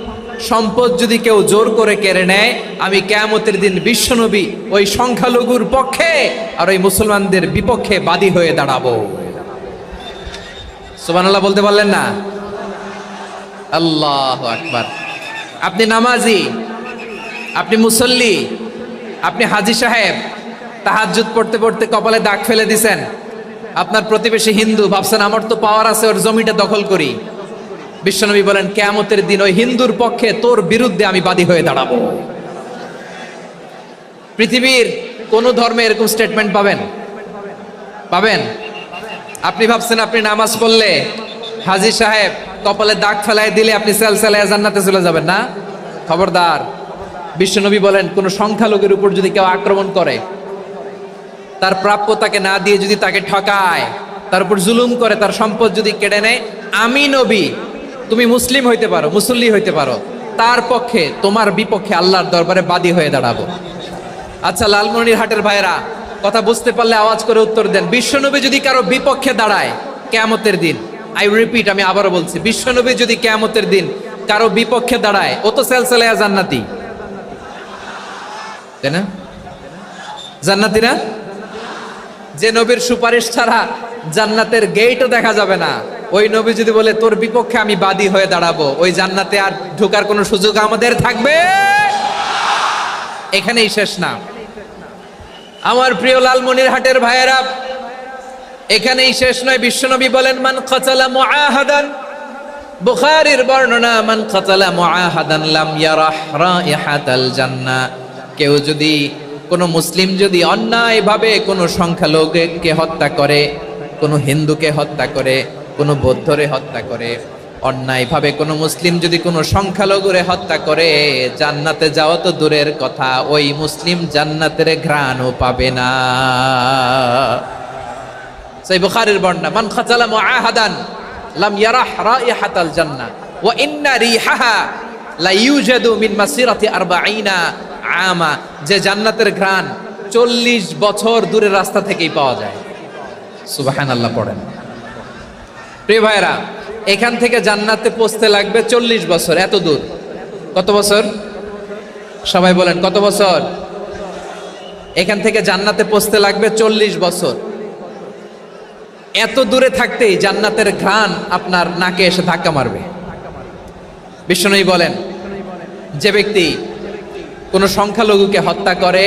সম্পদ যদি কেউ জোর করে কেড়ে নেয়, আমি কিয়ামতের দিন বিশ্বনবী ওই সংখ্যালঘুর পক্ষে আর ওই মুসলমানদের বিপক্ষে বাদী হয়ে দাঁড়াবো। সুবহানাল্লাহ বলতে পারলেন না? আল্লাহু আকবার। আপনি নামাজি, আপনি মুসল্লি, আপনি হাজী সাহেব, তাহাজ্জুদ পড়তে পড়তে কপালে দাগ ফেলে দিছেন, আপনার প্রতিবেশী হিন্দু, ভাবছেন আমার তো পাওয়ার আছে, ওর জমিটা দখল করি। বিশ্বনবী বলেন, কিয়ামতের দিন ওই হিন্দুর পক্ষে তোর বিরুদ্ধে আমি বাদী হয়ে দাঁড়াবো। পৃথিবীর কোন ধর্মে এরকম স্টেটমেন্ট পাবেন? পাবেন? আপনি ভাবছেন আপনি নামাজ পড়লে হাজী সাহেব কপালে দাগ ফেলায় দিলে আপনি সেলসেলায় জান্নাতে চলে যাবেন না? খবরদার। বিশ্বনবী বলেন, কোন সংখ্যালঘুর উপর যদি কেউ আক্রমণ করে, তার প্রাপ্য তাকে না দিয়ে যদি তাকে ঠকায়, তার উপর জুলুম করে, তার সম্পদ যদি কেড়ে নেয়, আমি নবী, তুমি মুসলিম হইতে পারো, মুসল্লি হইতে পারো, তার পক্ষে তোমার বিপক্ষে আল্লাহর দরবারে বাদী হয়ে দাঁড়াবো। আচ্ছা লালমনিরহাটের ভাইরা, কথা বুঝতে পারলে আওয়াজ করে উত্তর দেন। বিশ্বনবী যদি কারো বিপক্ষে দাঁড়ায় কিয়ামতের দিন, আই রিপিট, আমি আবারও বলছি, বিশ্বনবী যদি কিয়ামতের দিন কারো বিপক্ষে দাঁড়ায়, ও তো সেলসেলায়া জান্নাতি, তাই না? জান্নাতি না? যে নবীর সুপারিশ ছাড়া জান্নাতের গেটও দেখা যাবে না, ওই নবী যদি বলে তোর বিপক্ষে আমি বাদী হয়ে দাঁড়াবো, ওই জান্নাতে আর ঢোকার কোনো সুযোগ আমাদের থাকবে? এখানেই শেষ না আমার প্রিয় লালমনিরহাটের ভাইয়েরা, এখানেই শেষ নয়। বিশ্বনবী বলেন, মান কাতালা মুআহাদান, বুখারীর বর্ণনা, মান কাতালা মুআহাদান লাম ইয়ারাহ রাইহাতাল জান্নাহ। কেউ যদি, কোনো মুসলিম যদি অন্যায়ভাবে কোনো সংখ্যালঘুকে হত্যা করে, কোনো হিন্দুকে হত্যা করে, কোনো বৌদ্ধরে হত্যা করে, অন্যায়ভাবে কোনো মুসলিম যদি কোনো সংখ্যালঘুরে হত্যা করে, জান্নাতে যাওয়া তো দূরের কথা, ওই মুসলিম জান্নাতের ঘ্রাণও পাবে না। সেই বুখারীর বর্ণনা, মান কাতালা মুআহাদান লাম ইয়ারাহ রাইহাতাল জান্নাহ ওয়া ইন্না রিহাহা লা ইউজাদু মিন মাসিরাতি 40 আমা, যে জান্নাতের ঘ্রাণ 40 বছর দূরের রাস্তা থেকেই পাওয়া যায়। সুবহানাল্লাহ পড়েন। প্রিয় ভাইরা, এখান থেকে জান্নাতে পৌঁছতে লাগবে 40 বছর। এত দূর, কত বছর? সবাই বলেন কত বছর? এখান থেকে জান্নাতে পৌঁছতে লাগবে 40 বছর। এত দূরে থাকতেই জান্নাতের ঘ্রাণ আপনার নাকে এসে ধাক্কা মারবে। বিষ্ণুই বলেন, যে ব্যক্তি কোনো সংখ্যালঘুকে হত্যা করে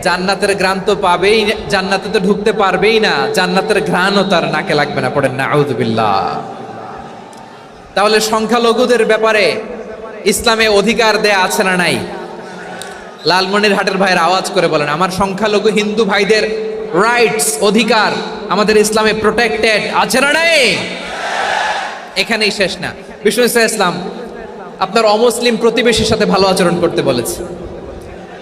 জান্নাতের ঘ্রাণ তো পাবেই, জান্নাতে তো ঢুকতে পারবেই না, জান্নাতের ঘ্রাণও তার নাকে লাগবে না। পড়েন না আউযুবিল্লাহ। তাহলে সংখ্যালঘুদের ব্যাপারে ইসলামে অধিকার দেয়া আছে না নাই? লালমনিরহাটের ভাইয়ের আওয়াজ করে বলেন, আমার সংখ্যালঘু হিন্দু ভাইদের রাইটস, অধিকার আমাদের ইসলামে প্রোটেক্টেড আছে না নাই? এখানেই শেষ না। বিষ্ণু ইসলাম আপনার অমুসলিম প্রতিবেশীর সাথে ভালো আচরণ করতে বলেছে।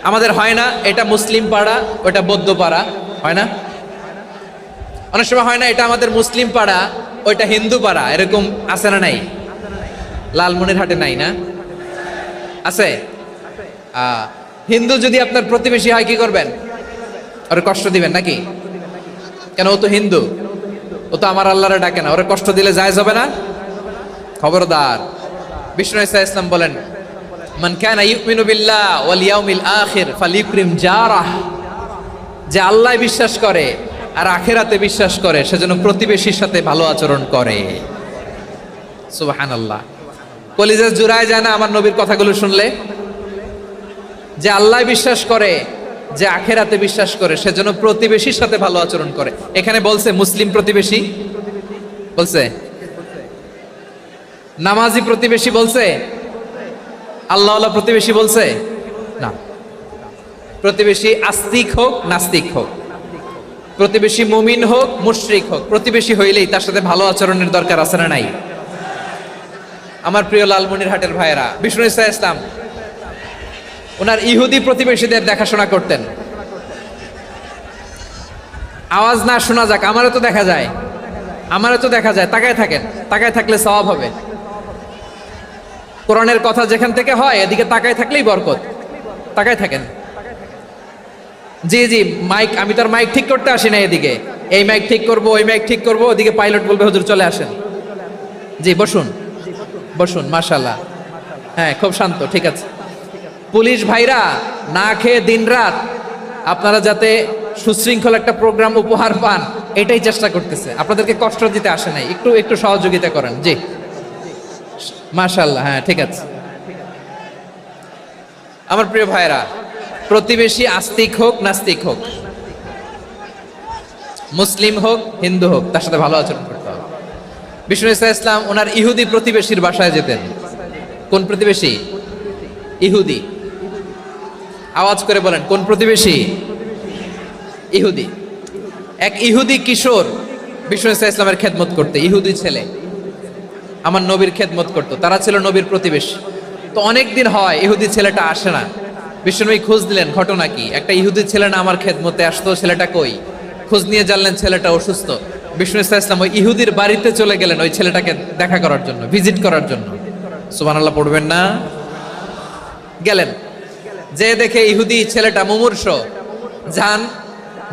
আমাদের হয় না, এটা মুসলিম পাড়া, ওটা বৌদ্ধ পাড়া, হয় না? অনেক সময় হয় না, এটা আমাদের মুসলিম পাড়া, ওইটা হিন্দু পাড়া, এরকম আছে না নাই? লালমনিরহাটে নাই না? আছে? হিন্দু যদি আপনার প্রতিবেশী হয় কি করবেন? ওরে কষ্ট দিবেন নাকি? কেন? ও তো হিন্দু, ও তো আমার আল্লাহরে ডাকে না, ওরে কষ্ট দিলে জায়েজ হবে না? খবরদার। বিষ্ণু ইসলাম বলেন, মান কানা ইউমিনু বিল্লাহ ওয়াল ইয়াউমিল আখির ফালিউকরিম জারাহ, যে আল্লাহ বিশ্বাস করে আর আখিরাতে বিশ্বাস করে সেজন্য প্রতিবেশীর সাথে ভালো আচরণ করে। সুবহানাল্লাহ। কলিজা জুড়ায় যায় না আমার নবীর কথাগুলো শুনলে? যে আল্লাহ বিশ্বাস করে, যে আখিরাতে বিশ্বাস করে সেজন্য প্রতিবেশীর সাথে ভালো আচরণ করে। এখানে বলছে মুসলিম প্রতিবেশী বলছে, নামাজি প্রতিবেশী বলছে, আল্লাহওয়ালা প্রতিবেশী বলছে না। প্রতিবেশী আস্তিক হোক নাস্তিক হোক, প্রতিবেশী মুমিন হোক মুশরিক হোক, প্রতিবেশী হইলেই তার সাথে ভালো আচরণের দরকার আছে না নাই? আমার প্রিয় লালমনিরহাটের ভাইয়েরা, বিষ্ণু ইসলাম ওনার ইহুদি প্রতিবেশীদের দেখাশোনা করতেন। আওয়াজ না শোনা যাক, আমারও তো দেখা যায়, আমারও তো দেখা যায়। তাকায় থাকেন, তাকায় থাকলে সওয়াব হবে। কোরআনের কথা যেখান থেকে হয় এদিকে তাকায় থাকলেই বরকত। তাকায় থাকেন। জি জি, মাইক, আমি তো আর মাইক ঠিক করতে আসি না এদিকে, এই মাইক ঠিক করব, ওই মাইক ঠিক করব, ওদিকে পাইলট বলবে হুজুর চলে আসেন। জি বসুন, বসুন, মাশাআল্লাহ। হ্যাঁ, খুব শান্ত, ঠিক আছে। পুলিশ ভাইরা না খেয়ে দিনরাত আপনারা যাতে সুশৃঙ্খল একটা প্রোগ্রাম উপহার পান এটাই চেষ্টা করতেছে, আপনাদেরকে কষ্ট দিতে আসে নাই। একটু একটু সহযোগিতা করেন। জি মাশাআল্লাহ, হ্যাঁ ঠিক আছে। আমার প্রিয় ভাইরা, প্রতিবেশী আস্তিক হোক নাস্তিক হোক, মুসলিম হোক হিন্দু হোক, তার সাথে ভালো আচরণ করতে হবে। বিষ্ণু ইসলাম ওনার ইহুদি প্রতিবেশীর বাসায় যেতেন। কোন প্রতিবেশী? ইহুদি। আওয়াজ করে বলেন, কোন প্রতিবেশী? ইহুদি। এক ইহুদি কিশোর বিষ্ণু ইসলামের খেদমত করতে, ইহুদি ছেলে আমার নবীর খেদমত করতো, তারা ছিল নবীর প্রতিবেশী। তো অনেক দিন হয় ইহুদি ছেলেটা আসে না। বিষ্ণুনবী খোঁজ দিলেন, ঘটনা কি? একটা ইহুদি ছেলে না আমার খেদমতে আসতো, ছেলেটা কই? খোঁজ নিয়ে জানলেন ছেলেটা অসুস্থ। বিষ্ণু ইসলাম ওই ইহুদির বাড়িতে চলে গেলেন ওই ছেলেটাকে দেখা করার জন্য, ভিজিট করার জন্য। সুবহানাল্লাহ পড়বেন না? গেলেন, যে দেখে ইহুদি ছেলেটা মুমূর্ষ, জান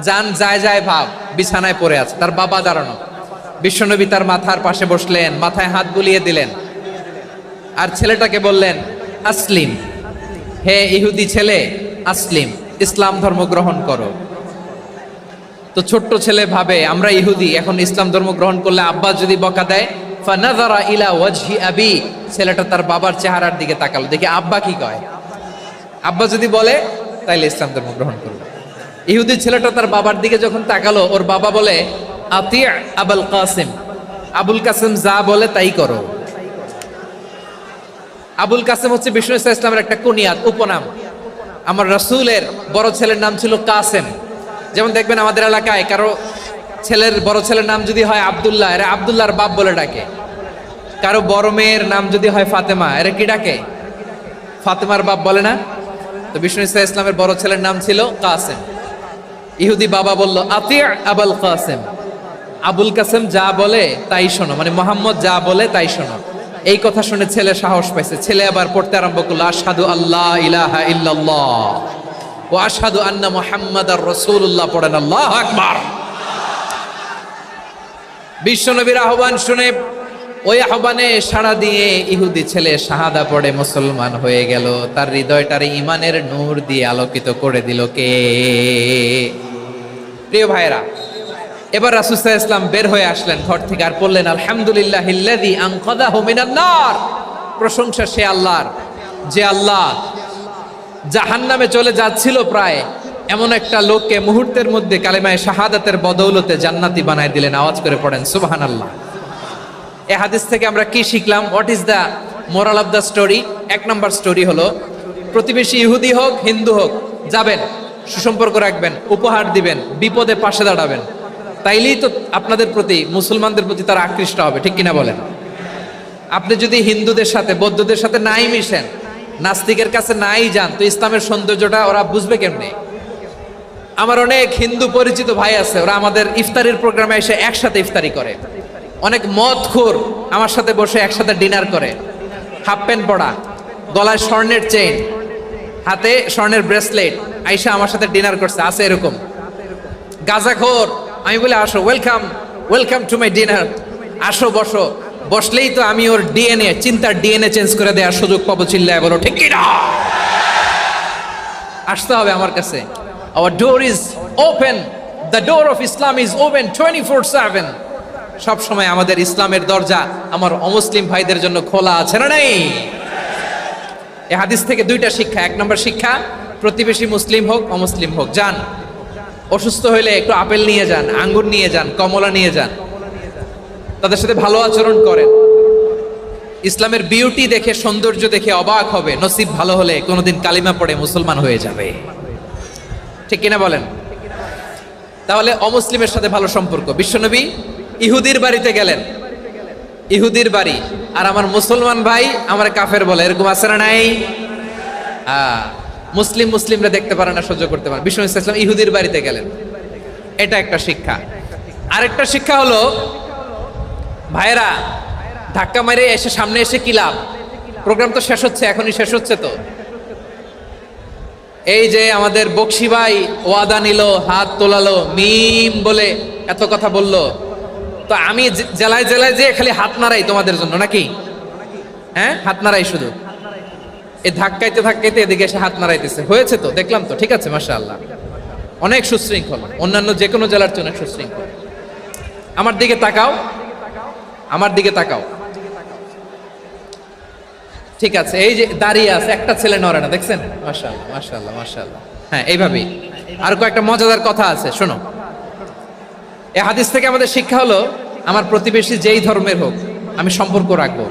জান যায় যায় ভাব, বিছানায় পড়ে আছে, তার বাবা দাঁড়ানো। বিশ্বনবী তার মাথার পাশে বসলেন, মাথায় হাত বুলিয়ে দিলেন, আর ছেলেটাকে বললেন আসলিম, হে ইহুদি ছেলে আসলিম, ইসলাম ধর্ম গ্রহণ করো। তো ছোট্ট ছেলে ভাবে আমরা ইহুদি, এখন ইসলাম ধর্ম গ্রহণ করলে আব্বা যদি বকা দেয়, ফানাযারা ইলা ওয়াজহি আবি, ছেলেটা তার বাবার চেহারার দিকে তাকালো, দেখি আব্বা কি কয়। আব্বা যদি বলে তাইলে ইসলাম ধর্ম গ্রহণ করবে। ইহুদি ছেলেটা তার বাবার দিকে যখন তাকালো, ওর বাবা বলে আতি আবুল কাসিম, আবুল কাসিম যা বলে তাই করো। আবুল কাসিম হচ্ছে বিষ্ণু ইসলামের একটা কুনিয়াত, উপনাম। আমার রাসূলের বড় ছেলের নাম ছিল কাসেম। যেমন দেখবেন আমাদের এলাকায় কারো ছেলের বড় ছেলের নাম যদি হয় আব্দুল্লাহ, এরা আব্দুল্লাহর বাপ বলে ডাকে। কারো বড় মেয়ের নাম যদি হয় ফাতেমা, এরা কি ডাকে? ফাতেমার বাপ বলে না? তো বিষ্ণু ইসলামের বড় ছেলের নাম ছিল কাসেম। ইহুদি বাবা বলল আতি আবুল কাসেম, আবুল কাসেম যা বলে তাই শোনো, মানে মোহাম্মদ যা বলে তাই শোনো। এই কথা শুনে ছেলে সাহস পাইছে, ছেলে আবার পড়তে আরম্ভ করলো, আশহাদু আল্লাহ ইলাহা ইল্লাল্লাহ ওয়া আশহাদু আন্না মুহাম্মাদার রাসূলুল্লাহ। পড়েন আল্লাহু আকবার। বিশ্বনবীর আহ্বান শুনে ওই আহ্বানে সাড়া দিয়ে ইহুদি ছেলে শাহাদা পড়ে মুসলমান হয়ে গেল। তার হৃদয়টার ইমানের নূর দিয়ে আলোকিত করে দিল কে? প্রিয় ভাইরা, এবার রাসূল সাল্লাল্লাহু আলাইহি ওয়াসাল্লাম বের হয়ে আসলেন ঘর থেকে আর বললেন, আলহামদুলিল্লাহিল্লাযী আনকাযাহু মিনান নার। প্রশংসা সে আল্লাহর, যে আল্লাহ জাহান্নামে চলে যাচ্ছিল প্রায় এমন একটা লোককে মুহূর্তের মধ্যে কালেমায়ে শাহাদাতের বদৌলতে জান্নাতি বানায় দিলেন। আওয়াজ করে পড়েন সুবহানাল্লাহ। এই হাদিস থেকে আমরা কি শিখলাম? What is the moral of the story? এক নম্বর স্টোরি হলো, প্রতিবেশী ইহুদি হোক হিন্দু হোক, যাবেন, সুসম্পর্ক রাখবেন, উপহার দিবেন, বিপদে পাশে দাঁড়াবেন, তাইলেই তো আপনাদের প্রতি, মুসলমানদের প্রতি তারা আকৃষ্ট হবে, ঠিক কিনা বলেন? আপনি যদি হিন্দুদের সাথে বৌদ্ধদের সাথে নাই মিশেন, নাস্তিকের কাছে নাই যান, তো ইসলামের সৌন্দর্যটা ওরা বুঝবে কেমনে? আমার অনেক হিন্দু পরিচিত ভাই আছে, ওরা আমাদের ইফতারির প্রোগ্রামে এসে একসাথে ইফতারি করে। অনেক মদখোর আমার সাথে বসে একসাথে ডিনার করে, হাফ প্যান্ট পরা, গলায় স্বর্ণের চেইন, হাতে স্বর্ণের ব্রেসলেট, আইসা আমার সাথে ডিনার করছে, আছে এরকম। গাঁজাখোর, আমি বলি আসো, welcome welcome to my dinner, আসো বসো। বসলেই তো আমি ওর ডিএনএ, চিন্তার ডিএনএ চেঞ্জ করে দেওয়ার সুযোগ পাবো। চিল্লায় বলো ঠিক কি না? আসতে হবে আমার কাছে। Our door is open. The door of Islam is open 24/7. সব সময় আমাদের ইসলামের দরজা আমার অমুসলিম ভাইদের জন্য খোলা আছে না নাই? এই হাদিস থেকে দুইটা শিক্ষা। এক নম্বর শিক্ষা, প্রতিবেশী মুসলিম হোক অমুসলিম হোক, যান, অসুস্থ হইলে একটু আপেল নিয়ে যান, আঙ্গুর নিয়ে যান, কমলা নিয়ে যান, তাদের সাথে ভালো আচরণ করেন। ইসলামের বিউটি দেখে, সৌন্দর্য দেখে অবাক হবে, নসিব ভালো হলে কোনোদিন কালিমা পড়ে মুসলমান হয়ে যাবে, ঠিক কিনা বলেন? তাহলে অমুসলিমের সাথে ভালো সম্পর্ক। বিশ্বনবী ইহুদির বাড়িতে গেলেন, ইহুদির বাড়ি, আর আমার মুসলমান ভাই আমার কাফের বলে, এরকম আছে না নাই? মুসলিমরা দেখতে পারে না, সহ্য করতে পারে। বিশ্বনবী সাল্লাল্লাহু আলাইহি ওয়াসাল্লাম ইহুদির বাড়িতে গেলেন, এটা একটা শিক্ষা। আরেকটা শিক্ষা হলো, ভাইরা ধাক্কা মারে এসে সামনে এসে কি লাভ? প্রোগ্রাম তো শেষ হচ্ছে, এখনই শেষ হচ্ছে। তো এই যে আমাদের বকশি ভাই ওয়াদা নিল, হাত তোলালো, মিম বলে এত কথা বললো, তো আমি জেলায় জেলায় যে খালি হাত নাড়াই তোমাদের জন্য নাকি? হ্যাঁ, হাত নাড়াই শুধু। এই ধাক্কাইতে ধাক্কাইতে এদিকে এসে হাত নাড়াইতেছে, হয়েছে তো, দেখলাম তো, ঠিক আছে, মাশাআল্লাহ, অনেক সুশৃঙ্খল, অন্যান্য যে কোনো জেলার চেয়ে অনেক সুশৃঙ্খল। আমার দিকে তাকাও, আমার দিকে তাকাও, ঠিক আছে। এই যে দাঁড়িয়ে আছে, একটা ছেলে নড়ে না, দেখছেন? মাশাআল্লাহ মাশাআল্লাহ মাশাআল্লাহ। হ্যাঁ, এইভাবেই। আর কয়েকটা মজাদার কথা আছে, শোনো। এই হাদিস থেকে আমাদের শিক্ষা হলো, আমার প্রতিবেশী যেই ধর্মের হোক আমি সম্পর্ক রাখবো।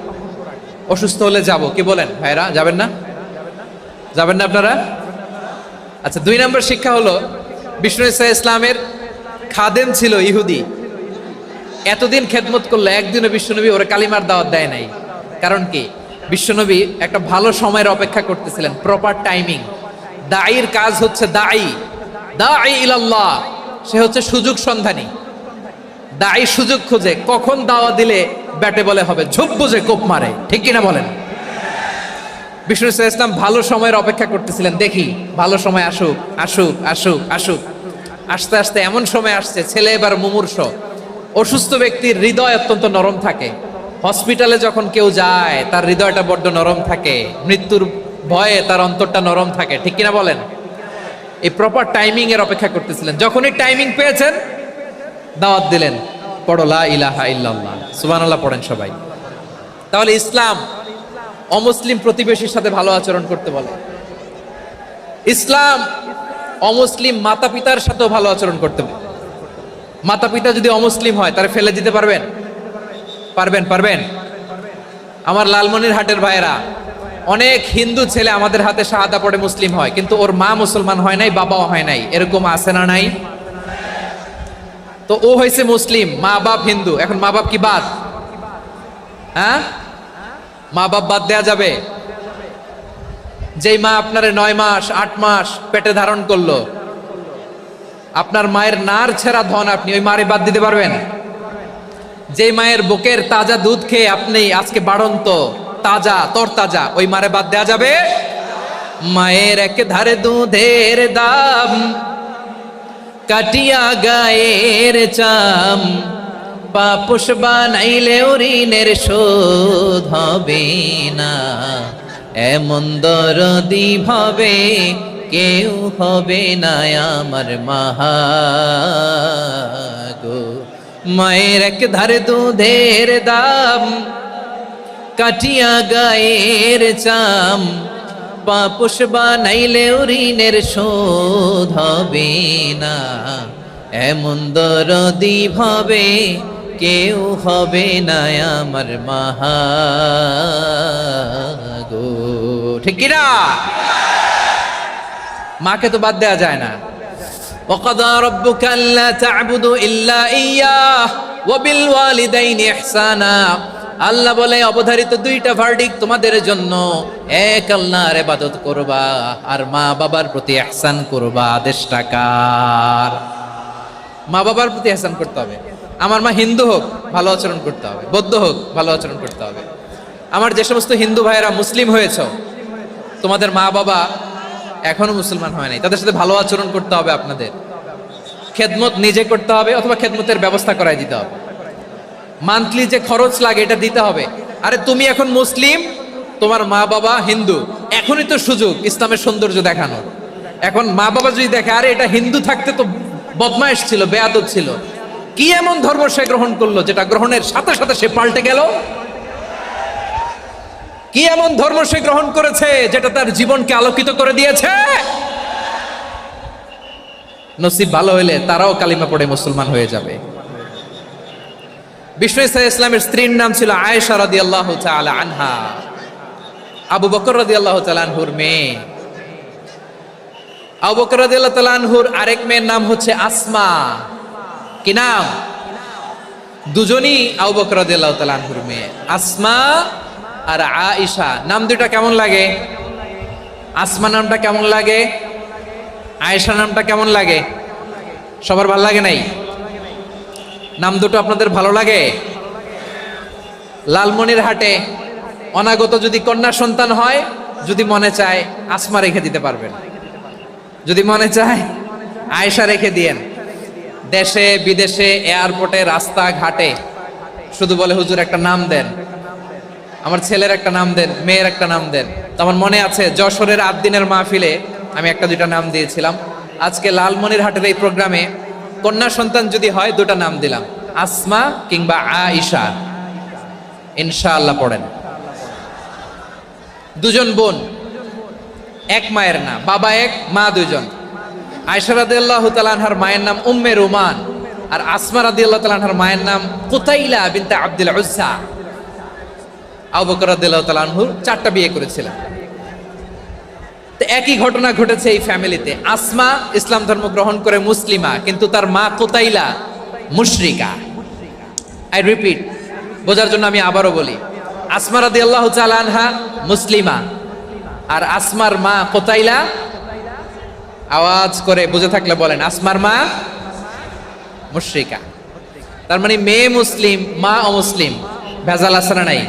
অসুস্থ হলে যাব, কি বলেন ভাইরা? যাবেন না? যাবেন না আপনারা? আচ্ছা, 2 নম্বর শিক্ষা হলো, বিষ্ণু ইসা ইসলামের খাদেম ছিল ইহুদি, এতদিন খেদমত করলো, একদিনও বিশ্বনবী ওরা কালিমার দাওয়াত দেয় নাই। কারণ কি? বিশ্বনবী একটা ভালো সময়ের অপেক্ষা করতেছিলেন, প্রপার টাইমিং। দাঈর কাজ হচ্ছে দাঈ ইলাল্লাহ, সে হচ্ছে সুযোগ সন্ধানী। দাঈ সুযোগ খোঁজে, কখন দাওয়া দিলে ব্যাটে বলে হবে, ঝোপ বুঝে কোপ মারে, ঠিক কিনা বলেন? বিষ্ণু ইসলাম ভালো সময়ের অপেক্ষা করতেছিলেন, দেখি ভালো সময় আসুক আসুক আসুক আসুক। আস্তে আস্তে এমন সময় আসছে, ছেলে এবার মুমূর্ষ। অসুস্থ ব্যক্তির হৃদয় অত্যন্ত নরম থাকে। হসপিটালে যখন কেউ যায় তার হৃদয়টা বড্ড নরম থাকে, মৃত্যুর ভয়ে তার অন্তরটা নরম থাকে, ঠিক কিনা বলেন? এই প্রপার টাইমিং এর অপেক্ষা করতেছিলেন। যখনই টাইমিং পেয়েছেন, দাওয়াত দিলেন, পড়ো লা ইলাহা ইল্লাল্লাহ, সুবহানাল্লাহ পড়েন সবাই। তাহলে ইসলাম অমুসলিম প্রতিবেশীর সাথে ভালো আচরণ করতে বলে। ইসলাম অমুসলিম মাতা পিতার সাথেও ভালো আচরণ করতে বলে। মাতা পিতা যদি অমুসলিম হয়, তারা ফেলে দিতে পারবেন? পারবেন? আমার লালমনিরহাটের ভাইয়েরা, অনেক হিন্দু ছেলে আমাদের হাতে শাহাদা পড়ে মুসলিম হয়, কিন্তু ওর মা মুসলমান হয় নাই, বাবাও হয় নাই, এরকম আছে না নাই? তো ও হয়েছে মুসলিম, মা বাপ হিন্দু, এখন মা বাপ কি বাদ? হ্যাঁ, মা বাপ বাদ দেয়া যাবে? যেই মা আপনারে 9 মাস 8 মাস পেটে ধারণ করলো, আপনার মায়ের নার ছেঁড়া ধন, আপনি ওই মারে বাদ দিতে পারবেন? যে মায়ের বুকের তাজা দুধ খেয়ে আপনি আজকে বাড়ন্ত তাজা তরতাজা, ওই মারে বাদ দেয়া যাবে? মায়ের এক ধারে দুধের দাম, কাটিয়া গায়ের চাম, পাপুষ বানাইলেও ঋণের শোধ হবে না, এমন দরদি ভাবে কেউ হবে না আমার মাহা গো। মায়ের এক ধারে দুধের দাম, কাটিয়া গায়ের চাম, পাপুষ বানাইলেও ঋণের শোধ হবে না, এমন দরদি ভাবে কেউ হবে না আমার মাহা গো। ঠিক কিনা? মাকে তো বাদ দেওয়া যায় না। وَقَضَى رَبُّكَ أَلَّا تَعْبُدُوا إِلَّا إِيَّاهُ وَبِالْوَالِدَيْنِ إِحْسَانًا। আল্লাহ বলে অবধারিত দুইটা ভার্ডিক্ট তোমাদের জন্য, এক আল্লাহর ইবাদত করবা আর মা বাবার প্রতি ইহসান করবা। আদেশটা কার? মা বাবার প্রতি ইহসান করতে হবে। আমার মা হিন্দু হোক ভালো আচরণ করতে হবে, বৌদ্ধ হোক ভালো আচরণ করতে হবে। আমার যে সমস্ত হিন্দু ভাইয়েরা মুসলিম হয়েছ, তোমাদের মা বাবা এখনো মুসলমান হয় নাই, তাদের সাথে ভালো আচরণ করতে হবে। আপনাদের খেদমত নিজে করতে হবে অথবা খেদমতের ব্যবস্থা করাই দিতে হবে। মান্থলি যে খরচ লাগে এটা দিতে হবে। আরে তুমি এখন মুসলিম, তোমার মা বাবা হিন্দু, এখনই তো সুযোগ ইসলামের সৌন্দর্য দেখানোর। এখন মা বাবা যদি দেখে আরে এটা হিন্দু থাকতে তো বদমাইশ ছিল, বেয়াদব ছিল, কি এমন ধর্ম সে গ্রহণ করলো যেটা গ্রহণের সাথে সাথে সে পাল্টে গেল? কি এমন ধর্ম সে গ্রহণ করেছে যেটা তার জীবনকে আলোকিত করে দিয়েছে? নসিব ভালো হইলে তারাও কালিমা পড়ে মুসলমান হয়ে যাবে। বিষ্ণু ইসা ইসলামের স্ত্রীর নাম ছিল আয়েশা রাদিয়াল্লাহু তাআলা আনহা, আবু বকর রাদিয়াল্লাহু তাআলা আনহুর মেয়ে। আবু বকর রাদিয়াল্লাহু তাআলা আনহুর আরেক মেয়ের নাম হচ্ছে আসমা। কি নাম? দুজনই আবু বকর রাদিয়াল্লাহু তাআলা আনহুর মেয়ে, আসমা আর আয়েশা। নাম দুটো কেমন লাগে? আসমা নামটা কেমন লাগে? আয়েশা নামটা কেমন লাগে? সবার ভালো লাগে নাই? নাম দুটো আপনাদের ভালো লাগে? লালমনিরহাটে অনাগত যদি কন্যা সন্তান হয়, যদি মনে চায় আসমা রেখে দিতে পারবেন, যদি মনে চায় আয়েশা রেখে দিয়েন। দেশে বিদেশে এয়ারপোর্টে রাস্তাঘাটে শুধু বলে হুজুর একটা নাম দেন, আমার ছেলের একটা নাম দেন, মেয়ের একটা নাম দেন। তো আমার মনে আছে যশোরের আদ্দিনের মাহফিলে আমি একটা দুইটা নাম দিয়েছিলাম। আজকে লালমনিরহাটের এই প্রোগ্রামে কন্যা সন্তান যদি হয় দুটা নাম দিলাম, আসমা কিংবা আয়েশা। ইনশাআল্লাহ পড়েন। দুজন বোন, এক মায়ের না, বাবা এক মা দুজন। আয়েশা রাদিয়াল্লাহু তাআলা আনহার মায়ের নাম উম্মে রুমান, আর আসমা রাদিয়াল্লাহু তাআলা আনহার মায়ের নাম কুতাইলা বিনতে আব্দুল উজ্জা। আবু বকর রাদিয়াল্লাহু তাআলা আনহু 4টা বিয়ে করেছিলেন। তো একই ঘটনা ঘটেছে এই ফ্যামিলিতে। আসমা ইসলাম ধর্ম গ্রহণ করে মুসলিমা, কিন্তু তার মা কুতাইলা মুশরিকা। আই রিপিট, বোঝার জন্য আমি আবারও বলি, আসমা রাদিয়াল্লাহু তাআলা আনহা মুসলিমা, আর আসমার মা কুতাইলা, আওয়াজ করে বুঝে থাকলে বলেন, আসমার মা মুশরিকা। তার মানে মেয়ে মুসলিম, মা অমুসলিম। ভেজাল আছে না নাই?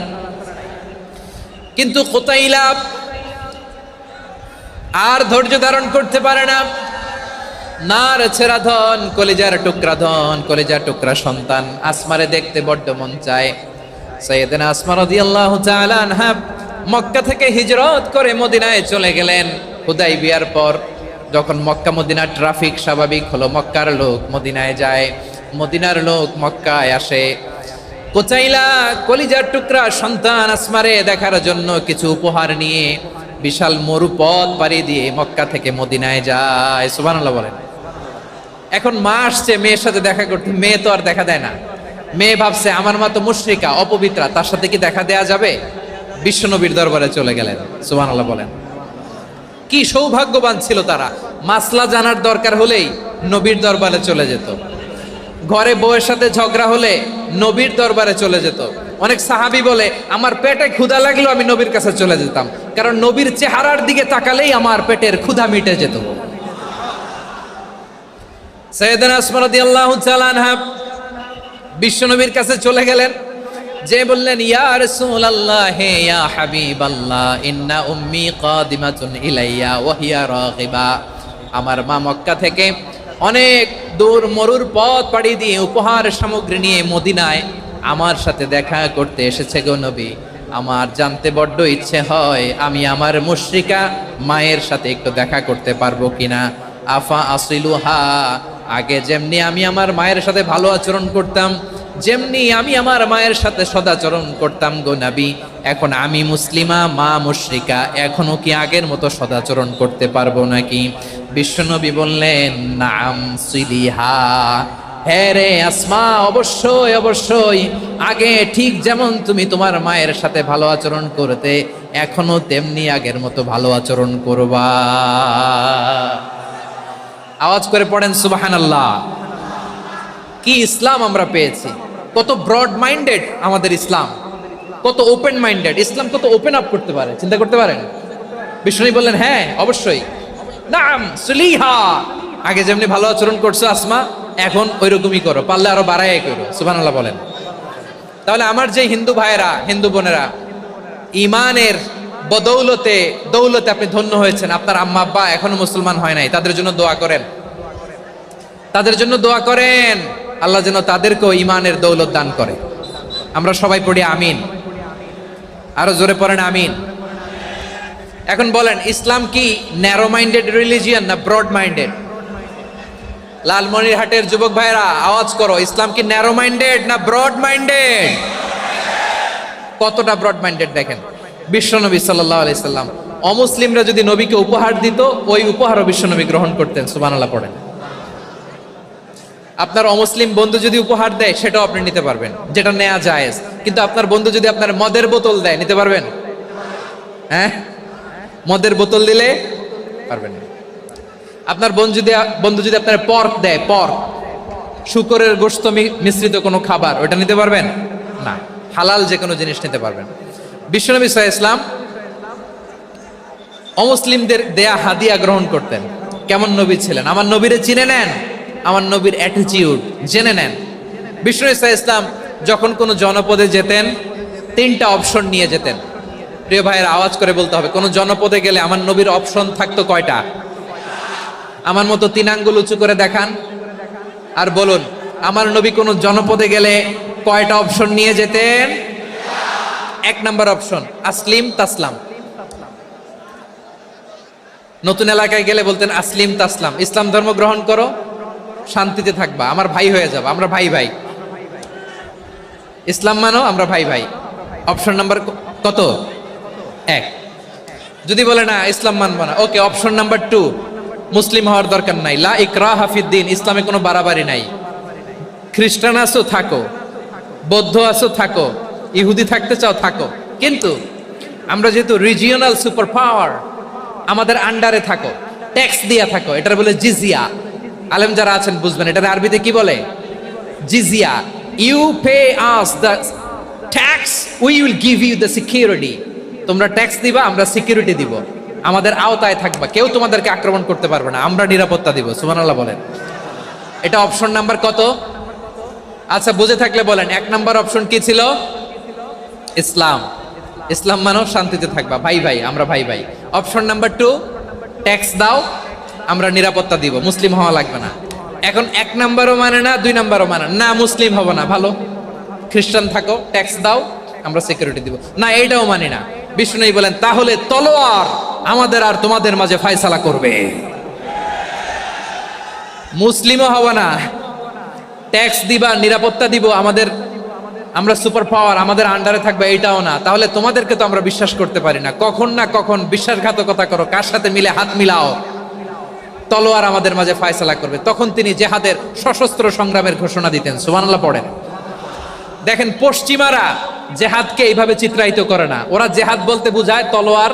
কিন্তু কুতাইলা আর ধৈর্য ধারণ করতে পারে না। নার ছেড়া ধন, কলিজার টুকরা ধন, কলিজার টুকরা সন্তান আসমারে দেখতে বড্ড মন চায়। সাইয়েদনা আসমা রাদিয়াল্লাহু তাআলা আনহা মক্কা থেকে হিজরত করে মদিনায় চলে গেলেন। হুদাইবিয়ার পর যখন মক্কা মদিনার ট্রাফিক স্বাভাবিক হলো, মক্কার লোক মদিনায় যায়, মদিনার লোক মক্কায় আসে। কুতাইলা কলিজার টুকরা সন্তান আসমারে দেখার জন্য কিছু উপহার নিয়ে বিশাল মরুপথ পাড়ি দিয়ে মক্কা থেকে মদিনায় যায়। সুবহানাল্লাহ বলেন। এখন মা আসছে মেয়ের সাথে দেখা করতে, মেয়ে তো আর দেখা দেয় না। মেয়ে ভাবছে আমার মা তো মুশরিকা, অপবিত্রা, তার সাথে কি দেখা দেয়া যাবে? বিশ্বনবীর দরবারে চলে গেলেন। সুবহানাল্লাহ বলেন। কি সৌভাগ্যবান ছিল তারা, মাসলা জানার দরকার হলেই নবীর দরবারে চলে যেত। ঘরে বউয়ের সাথে ঝগড়া হলে নবীর দরবারে চলে যেত। অনেক সাহাবী বলে আমার পেটে ক্ষুধা লাগলো আমি নবীর কাছে চলে যেতাম, কারণ নবীর চেহারার দিকে তাকালেই আমার পেটের ক্ষুধা মিটে যেত। সাইয়েদনা আসমা রাদিয়াল্লাহু তাআলা আনহা বিশ্বনবীর কাছে চলে গেলেন, যে বললেন ইয়া রাসূলুল্লাহ হে ইয়া হাবিবাল্লাহ ইন্না উম্মি কাদিমাতুন ইলাইয়া ওয়া হিয়া রাগিবা। আমার মা মক্কা থেকে অনেক দূর মরুর পথ পাড়ি দিয়ে উপহার সামগ্রী নিয়ে মদিনায় আমার সাথে দেখা করতে এসেছে গো নবী। আমার জানতে বড্ড ইচ্ছে হয় আমি আমার মুশরিকা মায়ের সাথে একটু দেখা করতে পারবো কিনা। আফা আসিলুহা, আগে যেমনি আমি আমার মায়ের সাথে ভালো আচরণ করতাম, যেমনি আমি আমার মায়ের সাথে সদাচরণ করতাম গো নবী, এখন আমি মুসলিমা মা মুশরিকা, এখনো কি আগের মতো সদাচরণ করতে পারবো নাকি? বিশ্বনবী বললেন নাম সিলিহা, হ্যাঁ রে আসমা, অবশ্যই অবশ্যই, আগে ঠিক যেমন তুমি তোমার মায়ের সাথে ভালো আচরণ করতে এখনো তেমনি আগের মতো ভালো আচরণ করবা। আওয়াজ করে পড়েন সুবহানাল্লাহ। কি ইসলাম আমরা পেয়েছি! কত ব্রড মাইন্ডেড আমাদের ইসলাম, কত ওপেন মাইন্ডেড ইসলাম, কত ওপেন আপ করতে পারে, চিন্তা করতে পারেন। বিষ্ণু বললেন হ্যাঁ অবশ্যই, নাম সুলিহা, আগে যেমনি ভালো আচরণ করছো আসমা এখন ওইরকমই করো, পারলে আরো বাড়াই করো। সুবহানাল্লাহ বলেন। তাহলে আমার যে হিন্দু ভাইয়েরা হিন্দু বোনেরা ইমানের বদৌলতে দৌলতে আপনি ধন্য হয়েছেন, আপনার আম্মা আব্বা এখনো মুসলমান হয় নাই, তাদের জন্য দোয়া করেন, তাদের জন্য দোয়া করেন, আল্লাহ যেন তাদেরকেও ইমানের দৌলত দান করে। আমরা সবাই পড়ি আমিন, আরো জোরে পড়েন আমিন। এখন বলেন ইসলাম কি ন্যারো মাইন্ডেড রিলিজিয়ান না ব্রড মাইন্ডেড? লালমনিরহাটের যুবক ভাইরা আওয়াজ করো, ইসলাম কি ন্যারো মাইন্ডেড না ব্রড মাইন্ডেড? কতটা ব্রড মাইন্ডেড দেখেন। বিশ্বনবী সাল্লাল্লাহু আলাইহি সাল্লাম অমুসলিমরা যদি নবীকে উপহার দিত, ওই উপহারও বিশ্বনবী গ্রহণ করতেন। সুবহানাল্লাহ পড়েন। আপনার অমুসলিম বন্ধু যদি উপহার দেয় সেটাও আপনি নিতে পারবেন, যেটা নেওয়া জায়েজ। কিন্তু আপনার বন্ধু যদি আপনার মদের বোতল দেয়, নিতে পারবেন? হ্যাঁ, মদের বোতল দিলে পারবেন না। আপনার বন্ধু যদি আপনার পর্ক দেয়, পর্ক শূকরের গোশত মিশ্রিত কোনো খাবার, ওটা নিতে পারবেন না। হালাল যে কোনো জিনিস নিতে পারবেন। বিশ্বনবী সাল্লাল্লাহু আলাইহি ওয়াসাল্লাম অমুসলিমদের দেয়া হাদিয়া গ্রহণ করতেন। কেমন নবী ছিলেন! আমার নবীরে চিনে নেন, আমার নবীর অ্যাটিটিউড জেনে নেন। বিষ্ণু ইসলাম যখন কোনো জনপদে যেতেন 3টা অপশন নিয়ে যেতেন। প্রিয় ভাইয়ের আওয়াজ করে বলতে হবে, কোন জনপদে গেলে আমার নবীর অপশন থাকতো কয়টা? আমার মতো 3 আঙ্গুল উঁচু করে দেখান আর বলুন, আমার নবী কোন জনপদে গেলে কয়টা অপশন নিয়ে যেতেন? 1 নাম্বার অপশন আসলিম তাসলাম। নতুন এলাকায় গেলে বলতেন আসলিম তাসলাম, ইসলাম ধর্ম গ্রহণ করো, শান্তিতে থাকবা, আমার ভাই হয়ে যাবে, আমরা ভাই ভাই, ইসলাম মানো, আমরা ভাই ভাই। অপশন নাম্বার কত? 1। যদি বলে না ইসলাম মানবো না, ওকে, অপশন নাম্বার 2, মুসলিম হওয়ার দরকার নাই, লা ইকরাহা ফিদ্দিন, ইসলামে কোনো বাড়াবাড়ি নাই। খ্রিস্টান আছো থাকো, বৌদ্ধ আছো থাকো, ইহুদি থাকতে চাও থাকো, কিন্তু আমরা যেহেতু রিজিওনাল সুপার পাওয়ার, আমাদের আন্ডারে থাকো, ট্যাক্স দিয়া থাকো, এটার বলে জিজিয়া। আলেম যারা আছেন বুঝবেন, এটার আরবিতে কি বলে? জিজিয়া। You pay us the tax, we will give you the security. তোমরা ট্যাক্স দিবা, আমরা সিকিউরিটি দিব, আমাদের আওতায় থাকবা, কেউ তোমাদেরকে আক্রমণ করতে পারবে না, আমরা নিরাপত্তা দিব। সুবহানাল্লাহ বলেন। এটা অপশন নাম্বার কত? আচ্ছা, বুঝে থাকলে বলেন 1 নাম্বার অপশন কি ছিল? ইসলাম। ইসলাম মানো, শান্তিতে থাকবা, ভাই ভাই, আমরা ভাই ভাই। অপশন নাম্বার 2, ট্যাক্স দাও, আমরা নিরাপত্তা দিব, মুসলিম হওয়া লাগবে না। এখন 1 নাম্বারও মানে না, 2 নাম্বারও মানে না, মুসলিম হবো না, ভালো, খ্রিস্টান থাকো, ট্যাক্স দাও, আমরা সিকিউরিটি দিব না, এইটাও মানি না। বিষ্ণু বলেন তাহলে তলোয়ার আমাদের আর তোমাদের মাঝে ফয়সালা করবে। মুসলিমও হবো না, ট্যাক্স দিবা, নিরাপত্তা দিব, আমরা সুপার পাওয়ার, আমাদের আন্ডারে থাকবে, এইটাও না। তাহলে তোমাদেরকে তো আমরা বিশ্বাস করতে পারি না, কখন না কখন বিশ্বাসঘাতকতা করো, কার সাথে মিলে হাত মিলাও, তলোয়ার আমাদের মাঝে ফয়সালা করবে। তখন তিনি জেহাদের সশস্ত্র সংগ্রামের ঘোষণা দিতেন। সুবহানাল্লাহ পড়েন। দেখেন, পশ্চিমারা জেহাদকে এইভাবে চিত্রায়িত করে না। ওরা জেহাদ বলতে বুঝায় তলোয়ার,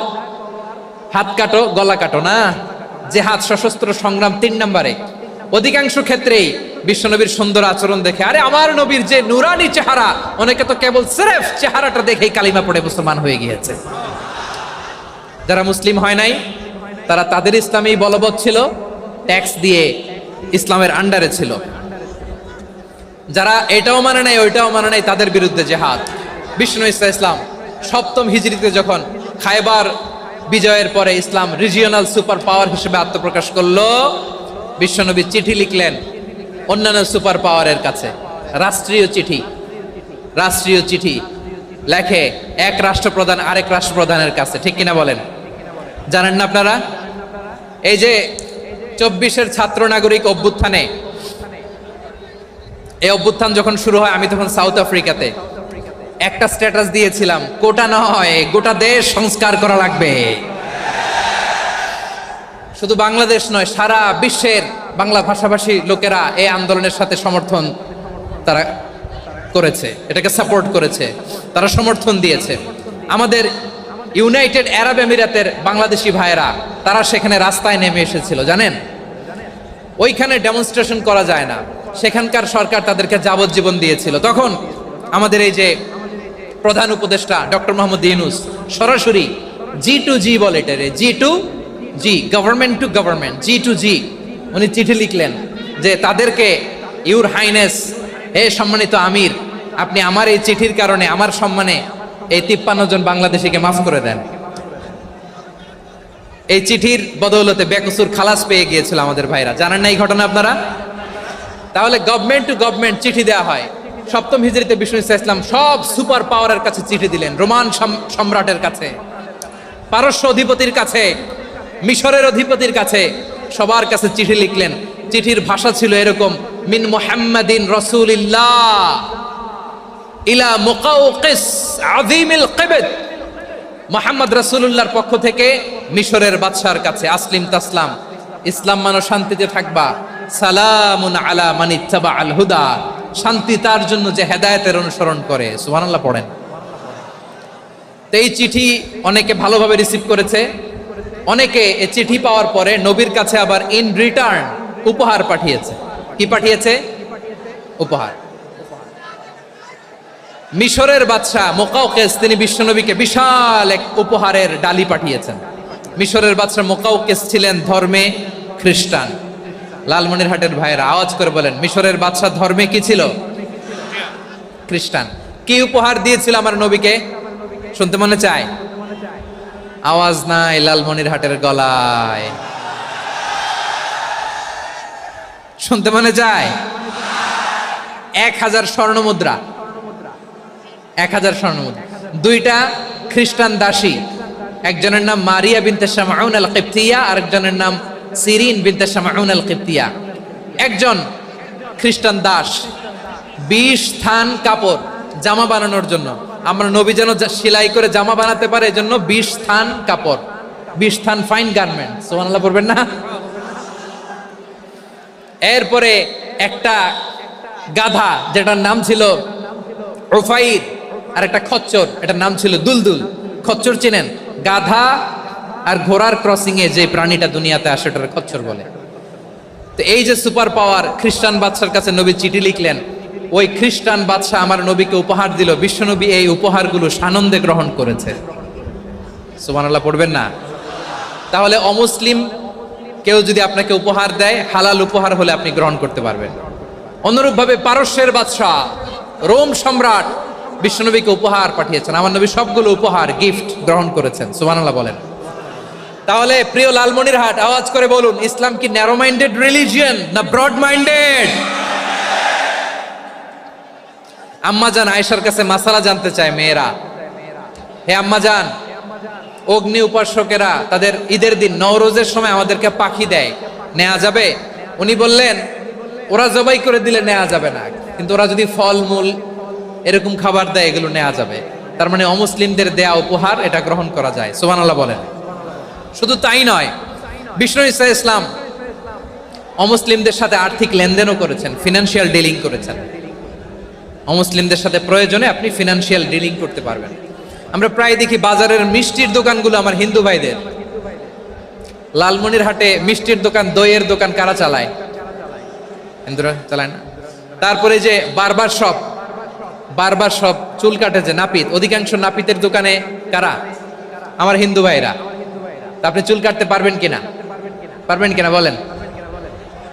হাত কাটো, গলা কাটো, না, জেহাদ সশস্ত্র সংগ্রাম 3 নম্বরে। অধিকাংশ ক্ষেত্রেই বিশ্বনবীর সুন্দর আচরণ দেখে, আরে আমার নবীর যে নুরানি চেহারা, অনেকে তো কেবল সিরেফ চেহারাটা দেখেই কালিমা পড়ে মুসলমান হয়ে গিয়েছে। যারা মুসলিম হয় নাই তারা তাদের ইসলামেই বলবৎ ছিল, ট্যাক্স দিয়ে ইসলামের আন্ডারে ছিল। যারা এটাও মানে নাই ওইটাও মানে নাই তাদের বিরুদ্ধে জেহাদ। বিষ্ণু ইসলাম সপ্তম হিজরিতে যখন খায়বার বিজয়ের পরে ইসলাম রিজিওনাল সুপার পাওয়ার হিসেবে আত্মপ্রকাশ করলো, বিশ্বনবী চিঠি লিখলেন অন্যান্য সুপার পাওয়ারের কাছে, রাষ্ট্রীয় চিঠি লেখে এক রাষ্ট্রপ্রধান আরেক রাষ্ট্রপ্রধানের কাছে, ঠিক কিনা বলেন? জানেন না আপনারা? এই যে 24-এর ছাত্র নাগরিক অভ্যুত্থানে, এই অভ্যুত্থান যখন শুরু হয় আমি তখন সাউথ আফ্রিকাতে, একটা স্ট্যাটাস দিয়েছিলাম, কোটা নয় গোটা দেশ সংস্কার করা লাগবে। শুধু বাংলাদেশ নয়, সারা বিশ্বের বাংলা ভাষাভাষী লোকেরা এই আন্দোলনের সাথে সমর্থন তারা করেছে, এটাকে সাপোর্ট করেছে, তারা সমর্থন দিয়েছে। আমাদের ইউনাইটেড আরব আমিরাতের বাংলাদেশি ভাইয়েরা তারা সেখানে রাস্তায় নেমে এসেছিল, জানেন? ওইখানে ডেমনস্ট্রেশন করা যায় না, সেখানকার সরকার তাদেরকে যাবজ্জীবন দিয়েছিল। তখন আমাদের এই যে প্রধান উপদেষ্টা ডক্টর মোহাম্মদ ইউনূস সরাসরি G2G বলে, এটারে G2G, government to government, G2G, উনি চিঠি লিখলেন যে তাদেরকে, ইউর হাইনেস, হে সম্মানিত আমির, আপনি আমার এই চিঠির কারণে আমার সম্মানে এই 53 জন বাংলাদেশিকে মাফ করে দেন। এই চিঠির বদৌলতে বেকসুর খালাস পেয়ে গিয়েছিল আমাদের ভাইরা, জানেন না এই ঘটনা আপনারা? তাহলে গভর্নমেন্ট টু গভর্নমেন্ট চিঠি দেওয়া হয়। সপ্তম হিজরিতে বিষ্ণু ইসলাম সব সুপার পাওয়ারের কাছে চিঠি দিলেন, রোমান সম্রাটের কাছে, পারস্য অধিপতির কাছে, মিশরের অধিপতির কাছে, সবার কাছে চিঠি লিখলেন। চিঠির ভাষা ছিল এরকম, মিন মুহাম্মাদিন রাসূলিল্লাহ ইলা মুকাউকিস আযীমিল কিবত, মুহাম্মদ রাসূলুল্লাহর পক্ষ থেকে মিশরের বাদশার কাছে, আসলিম তাসলাম, ইসলাম মানো শান্তিতে থাকবা, সালামুন আলা মান ইত্তাবা আল হুদা, শান্তি তার জন্য যে হেদায়েতের অনুসরণ করে। সুবহানাল্লাহ পড়েন। তো এই চিঠি অনেকে ভালোভাবে রিসিভ করেছে, অনেকে এই চিঠি পাওয়ার পরে নবীর কাছে আবার ইন রিটার্ন উপহার পাঠিয়েছে। কি পাঠিয়েছে? উপহার। মিশরের বাদশা মুকাউকিস তিনি বিশ্বনবীকে বিশাল এক উপহারের ডালি পাঠিয়েছেন। মিশরের বাদশা মুকাউকিস ছিলেন ধর্মে খ্রিস্টান। লালমনিরহাটের ভাইয়েরা আওয়াজ করে বলেন, মিশরের বাদশা ধর্মে কি ছিল? খ্রিস্টান। কি উপহার দিয়েছিল আমার নবীকে? শুনতে মনে চায়? আওয়াজ নাই লালমনিরহাটের গলায়, শুনতে মনে চায়? 1000 স্বর্ণ মুদ্রা, 1000 স্বর্ণ মুদ্রা। 2টা খ্রিস্টান দাসী, একজনের নাম মারিয়া বিনতে শামউন আল কিবতিয়া, আরেকজনের নাম সিরিন বিনতে শামউন আল কিবতিয়া। একজন খ্রিস্টান দাস 20 থান কাপড় জামা বানানোর জন্য, আমরা নবী যেন সেলাই করে জামা বানাতে পারে এজন্য 20 থান কাপড়, 20 থান ফাইন গার্মেন্ট, সুবহানাল্লাহ পড়বেন না? এরপরে একটা গাধা যেটার নাম ছিল উফাইর, আর একটা খচ্চর, এটার নাম ছিল দুলদুল। খচ্চর চিনেন? গাধা আর ঘোড়ার ক্রসিং এ যে প্রাণীটা দুনিয়াতে আসে ওটার খচ্চর বলে। তো এই যে সুপার পাওয়ার খ্রিস্টান বাদশার কাছে নবী চিঠি লিখলেন, ওই খ্রিস্টান বাদশা আমার নবীকে উপহার দিল, বিশ্বনবী এই উপহারগুলো সানন্দে গ্রহণ করেছে। সুবহানাল্লাহ পড়বেন না? তাহলে অমুসলিম কেউ যদি আপনাকে উপহার দেয়, হালাল উপহার হলে আপনি গ্রহণ করতে পারবেন। অনুরূপভাবে পারস্যের বাদশা, রোম সম্রাট বিশ্বনবীকে উপহার পাঠিয়েছেন, আমার নবী সবগুলো উপহার গিফট গ্রহণ করেছেন। সুবহানাল্লাহ বলেন। তাহলে প্রিয় লালমনিরহাট আওয়াজ করে বলুন, ইসলাম কি ন্যারো মাইন্ডেড রিলিজিয়ন না ব্রড মাইন্ডেড? আম্মাজান আয়েশার কাছে মাসালা জানতে চায় মেয়েরা, হে আম্মাজান, অগ্নি উপাসকেরা তাদের ঈদের দিন নওরোজের সময় আমাদেরকে পাখি দেয়, নেওয়া যাবে? উনি বললেন, ওরা জবাই করে দিলে নেওয়া যাবে না, কিন্তু ওরা যদি ফলমূল এরকম খাবার দেয় এগুলো নেওয়া যাবে। তার মানে অমুসলিমদের দেয়া উপহার এটা গ্রহণ করা যায়। সুবহানাল্লাহ বলেন। শুধু তাই নয়, বিষ্ণু ঈসা ইসলাম অমুসলিমদের সাথে আর্থিক লেনদেনও করেছেন, ফিনান্সিয়াল ডিলিং করেছেন। অমুসলিমদের সাথে প্রয়োজনে আপনি ফিনান্সিয়াল ডিলিং করতে পারবেন। আমরা প্রায় দেখি বাজারের মিষ্টির দোকানগুলো আমার হিন্দু ভাইদের। লালমনিরহাটে মিষ্টির দোকান, দইয়ের দোকান কারা চালায়? হিন্দুরা চালায় না? তারপরে যে বারবার শপ, চুল কাটে যে নাপিত, অধিকাংশ নাপিতের দোকানে কারা? আমার হিন্দু ভাইরা। তা আপনি চুল কাটতে পারবেন কিনা? পারবেন কিনা বলেন?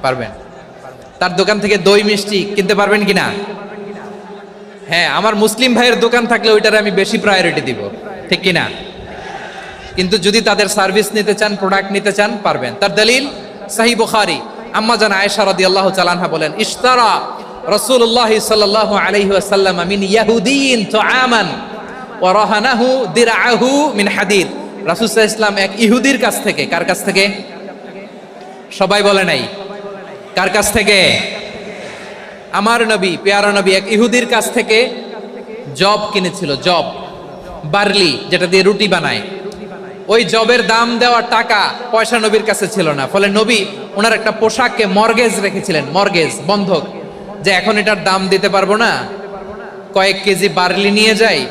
পারবেন। তার দোকান থেকে দই মিষ্টি কিনতে পারবেন কিনা? হ্যাঁ, আমার মুসলিম ভাইয়ের দোকান থাকলে ওইটারে আমি বেশি প্রায়োরিটি দিব, ঠিক কিনা? কিন্তু যদি তাদের সার্ভিস নিতে চান, প্রোডাক্ট নিতে চান, পারবেন। তার দলিল সহিহ বুখারী, আম্মা জান আয়েশা রাদিয়াল্লাহু তাআলা আনহা বলেন, ইশতারা রাসূলুল্লাহ সাল্লাল্লাহু আলাইহি ওয়াসাল্লাম মিন ইয়াহুদিয়িন তুআমান ওয়া রাহানাহু দিরআহু মিন হাদিদ। রাসূল সাল্লাল্লাহু আলাইহি ওয়াসাল্লাম এক ইহুদির কাছ থেকে, কার কাছ থেকে? সবাই বলে নাই, কার কাছ থেকে? আমার নবী, পেয়ারা নবী এক ইহুদির কাছ থেকে জব কিনেছিল, জব, বার্লি, যেটা দিয়ে রুটি বানায়। ওই জবের দাম দেওয়ার টাকা পয়সা নবীর কাছে ছিল না, ফলে নবী ওনার একটা পোশাককে মর্গেজ রেখেছিলেন, মর্গেজ, বন্ধক, যে এখন এটার দাম দিতে পারবো না, কয়েক কেজি বার্লি নিয়ে যাই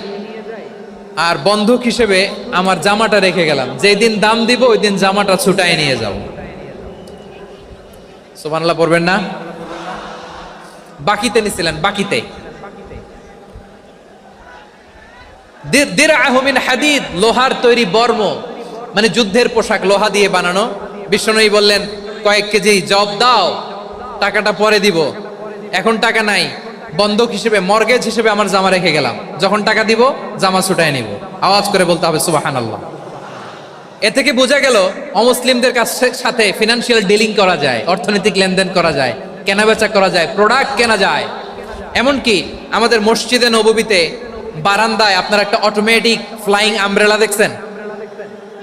আর বন্ধক হিসেবে আমার জামাটা রেখে গেলাম, যেদিন দাম দিব ওই দিন জামাটা ছুটায় নিয়ে যাও। সুবহানাল্লাহ পড়বেন না? বাকিতে নিছিলেন, বাকিতে। দিরআহু মিন হাদিদ, লোহার তৈরি বর্ম, মানে যুদ্ধের পোশাক, লোহা দিয়ে বানানো। বিশ্বনবী বললেন, কয়েক কেজি জব দাও, টাকাটা পরে দিব, এখন টাকা নাই, বন্ধক হিসেবে, মর্গেজ হিসেবে আমার জামা রেখে গেলাম, যখন টাকা দিব জামা ছুটায় নিব। আওয়াজ করে বলতে হবে সুবহানাল্লাহ। এ থেকে বোঝা গেল অমুসলিমদের সাথে ফিনান্সিয়াল ডিলিং করা যায়, অর্থনৈতিক লেনদেন করা যায়, কেনাবেচা করা যায়, প্রোডাক্ট কেনা যায়। এমনকি আমাদের মসজিদে নববীতে বারান্দায় আপনার একটা অটোমেটিক ফ্লাইং আমব্রেলা দেখছেন?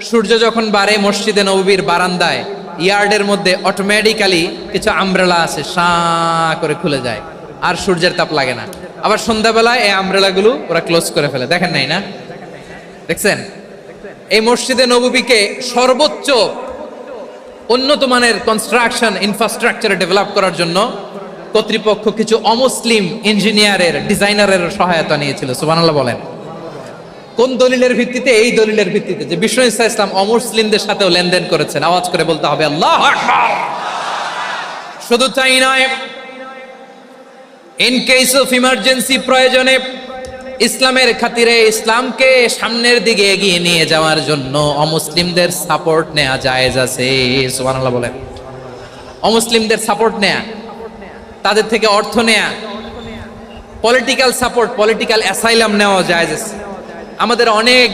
সূর্য যখন বাড়ে মসজিদে নববীর বারান্দায় ইয়ার্ডের মধ্যে অটোমেটিক্যালি কিছু আমব্রেলা আছে, সাঁ করে খুলে যায়, আর সূর্যের তাপ লাগে না। আবার সন্ধ্যাবেলায় এই আমব্রেলাগুলো ওরা ক্লোজ করে ফেলে, দেখেন নাই না? দেখছেন? এই মসজিদে নববীকে সর্বোচ্চ উন্নত মানের কনস্ট্রাকশন ইনফ্রাস্ট্রাকচারে ডেভেলপ করার জন্য কর্তৃপক্ষ কিছু অমুসলিম ইঞ্জিনিয়ারের, ডিজাইনারের সহায়তা নিয়েছিল। সুবহানাল্লাহ বলেন। কোন দলিলের ভিত্তিতে? এই দলিলের ভিত্তিতে যে বিষ্ণু ঈসা ইসলাম অমুসলিমদের সাথেও লেনদেন করেছেন। আওয়াজ করে বলতে হবে আল্লাহু আকবার। শুধু তাই নয়, ইন কেস অফ ইমার্জেন্সি, প্রয়োজনে ইসলামের খাতিরে, ইসলামকে সামনের দিকে এগিয়ে নিয়ে যাওয়ার জন্য অমুসলিমদের সাপোর্ট নেওয়া জায়েজ আছে। সুবহানাল্লাহ বলেন। অমুসলিমদের সাপোর্ট নেয়া, তাদের থেকে অর্থ নেয়া, পলিটিক্যাল সাপোর্ট, পলিটিক্যাল অ্যাসাইলাম নেওয়া জায়েজ আছে। আমাদের অনেক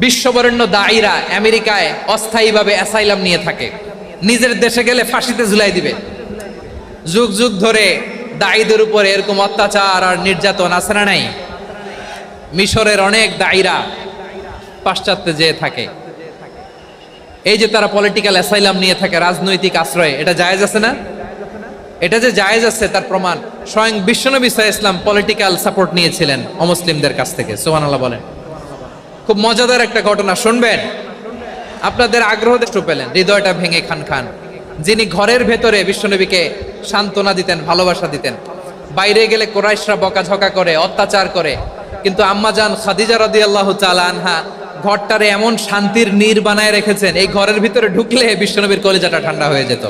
বিশ্ববরেণ্য দায়ীরা আমেরিকায় অস্থায়ীভাবে অ্যাসাইলাম নিয়ে থাকে, নিজের দেশে গেলে ফাঁসিতে ঝুলাই দিবে। যুগ যুগ ধরে দায়ীদের উপরে এরকম অত্যাচার আর নির্যাতন আছে না নাই? মিশরের অনেক দায়ীরা পাশ্চাত্যে যেয়ে থাকে, এই যে তারা পলিটিক্যাল অ্যাসাইলাম নিয়ে থাকে, রাজনৈতিক আশ্রয়, এটা জায়েজ আছে না? এটা যে জায়েজ আছে তার প্রমাণ স্বয়ং বিশ্বনবী সাল্লাল্লাহু আলাইহি ওয়াসাল্লাম পলিটিক্যাল সাপোর্ট নিয়েছিলেন অমুসলিমদের কাছ থেকে। সুবহানাল্লাহ বলেন। খুব মজাদার একটা ঘটনা শুনবেন, আপনাদের আগ্রহ দেখতে পেলেন, হৃদয়টা ভেঙে খান খান। যিনি ঘরের ভেতরে বিশ্বনবীকে সান্ত্বনা দিতেন, ভালোবাসা দিতেন, বাইরে গেলে কুরাইশরা বকাঝকা করে, অত্যাচার করে, কিন্তু আম্মাজান খাদিজা রাদিয়াল্লাহু তাআলা আনহা ঘরটারে এমন শান্তির নীড় বানায় রেখেছেন, এই ঘরের ভিতরে ঢুকলে বিশ্বনবীর কলিজাটা ঠান্ডা হয়ে যেত।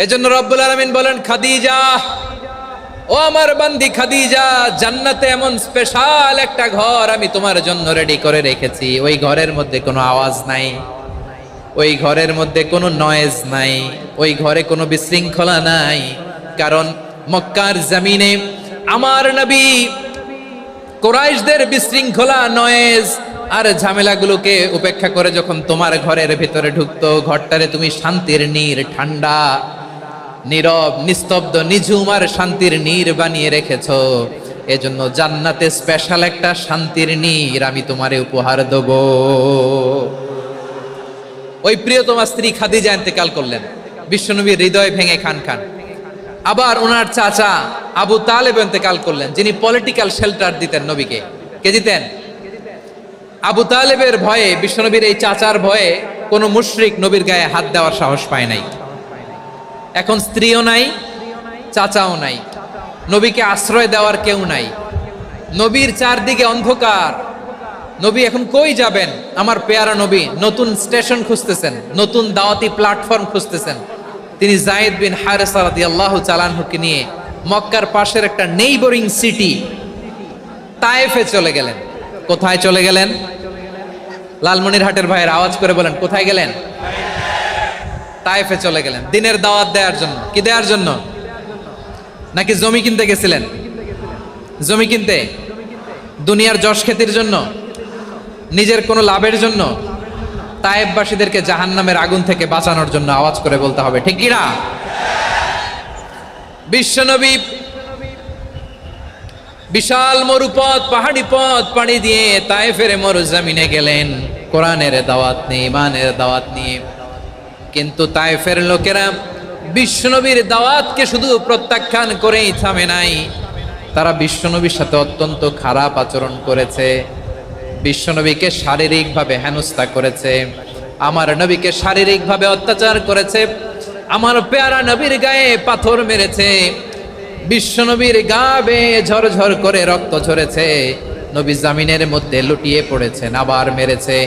এজন্য রব্বুল আলামিন বলেন, খাদিজা, ও আমার বান্দি খাদিজা, জান্নাতে এমন স্পেশাল একটা ঘর আমি তোমার জন্য রেডি করে রেখেছি। ওই ঘরের মধ্যে কোনো আওয়াজ নাই, ওই ঘরের মধ্যে কোনো নয়েজ নাই, ওই ঘরে কোনো বিশৃঙ্খলা নাই। কারণ মক্কার জমিনে আমার নবী কুরাইশদের বিশৃঙ্খলা, নয়েজ আর ঝামেলাগুলোকে উপেক্ষা করে যখন তোমার ঘরের ভিতরে ঢুকতো, ঘরটারে তুমি শান্তির নীড়, ঠান্ডা, নীরব, নিস্তব্ধ, নিঝুম আর শান্তির নীড় বানিয়ে রেখেছো। এজন্য জান্নাতে স্পেশাল একটা শান্তির নীড় আমি তোমারে উপহার দেব। ওই প্রিয়তমা স্ত্রী খাদিজা ইন্তেকাল করলেন, বিশ্বনবীর হৃদয় ভেঙে খান খান। আবার ওনার চাচা আবু তালেব ইন্তেকাল করলেন, যিনি পলিটিক্যাল শেল্টার দিতেন নবীকে। কে দিতেন? আবু তালেবের ভয়ে, বিশ্বনবীর এই চাচার ভয়ে কোনো মুশরিক নবীর গায়ে হাত দেওয়ার সাহস পায় নাই। এখন স্ত্রীও নাই, চাচাও নাই, নবীকে আশ্রয় দেওয়ার কেউ নাই, নবীর চারদিকে অন্ধকার। নবী এখন কই যাবেন? আমার পেয়ারা নবী নতুন স্টেশন খুঁজতেছেন, নতুন দাওয়াতি প্ল্যাটফর্ম খুঁজতেছেন। তিনি যায়েদ বিন হারেসা রাদিয়াল্লাহু তাআলা আনহুকে নিয়ে মক্কার পাশের একটা নেইবরিং সিটি তায়েফে চলে গেলেন। কোথায় চলে গেলেন? লালমনিরহাটের ভাইয়ের আওয়াজ করে বলেন, কোথায় গেলেন? তায়েফে চলে গেলেন দিনের দাওয়াত দেওয়ার জন্য। কি দেওয়ার জন্য? নাকি জমি কিনতে গেছিলেন? জমি কিনতে, দুনিয়ার যশ খ্যাতির জন্য, নিজের কোনো লাভের জন্য? তায়েফবাসীদেরকে জাহান্নামের আগুন থেকে বাঁচানোর জন্য। আওয়াজ করে বলতে হবে ঠিক কি না? বিশ্বনবী বিশাল মরুপথ, পাহাড়ি পথ পাড়ি দিয়ে তায়েফের মরুজমিনে গেলেন কোরআনের দাওয়াত নিয়ে, ইমানের দাওয়াত নিয়ে। কিন্তু তায়েফের লোকেরা বিশ্বনবীর দাওয়াতকে শুধু প্রত্যাখ্যান করেই থামে নাই, তারা বিশ্বনবীর সাথে অত্যন্ত খারাপ আচরণ করেছে। বিশ্বনবীকে শারীরিকভাবে হেনস্থা করেছে, আমার নবীকে শারীরিকভাবে অত্যাচার করেছে, আমার পেয়ারা নবীর গায়ে পাথর মেরেছে, বিশ্বনবীর গা বেয়ে ঝরঝর করে রক্ত ঝরেছে, নবী জামিনের মধ্যে লুটিয়ে পড়েছেন, আবার মেরেছে,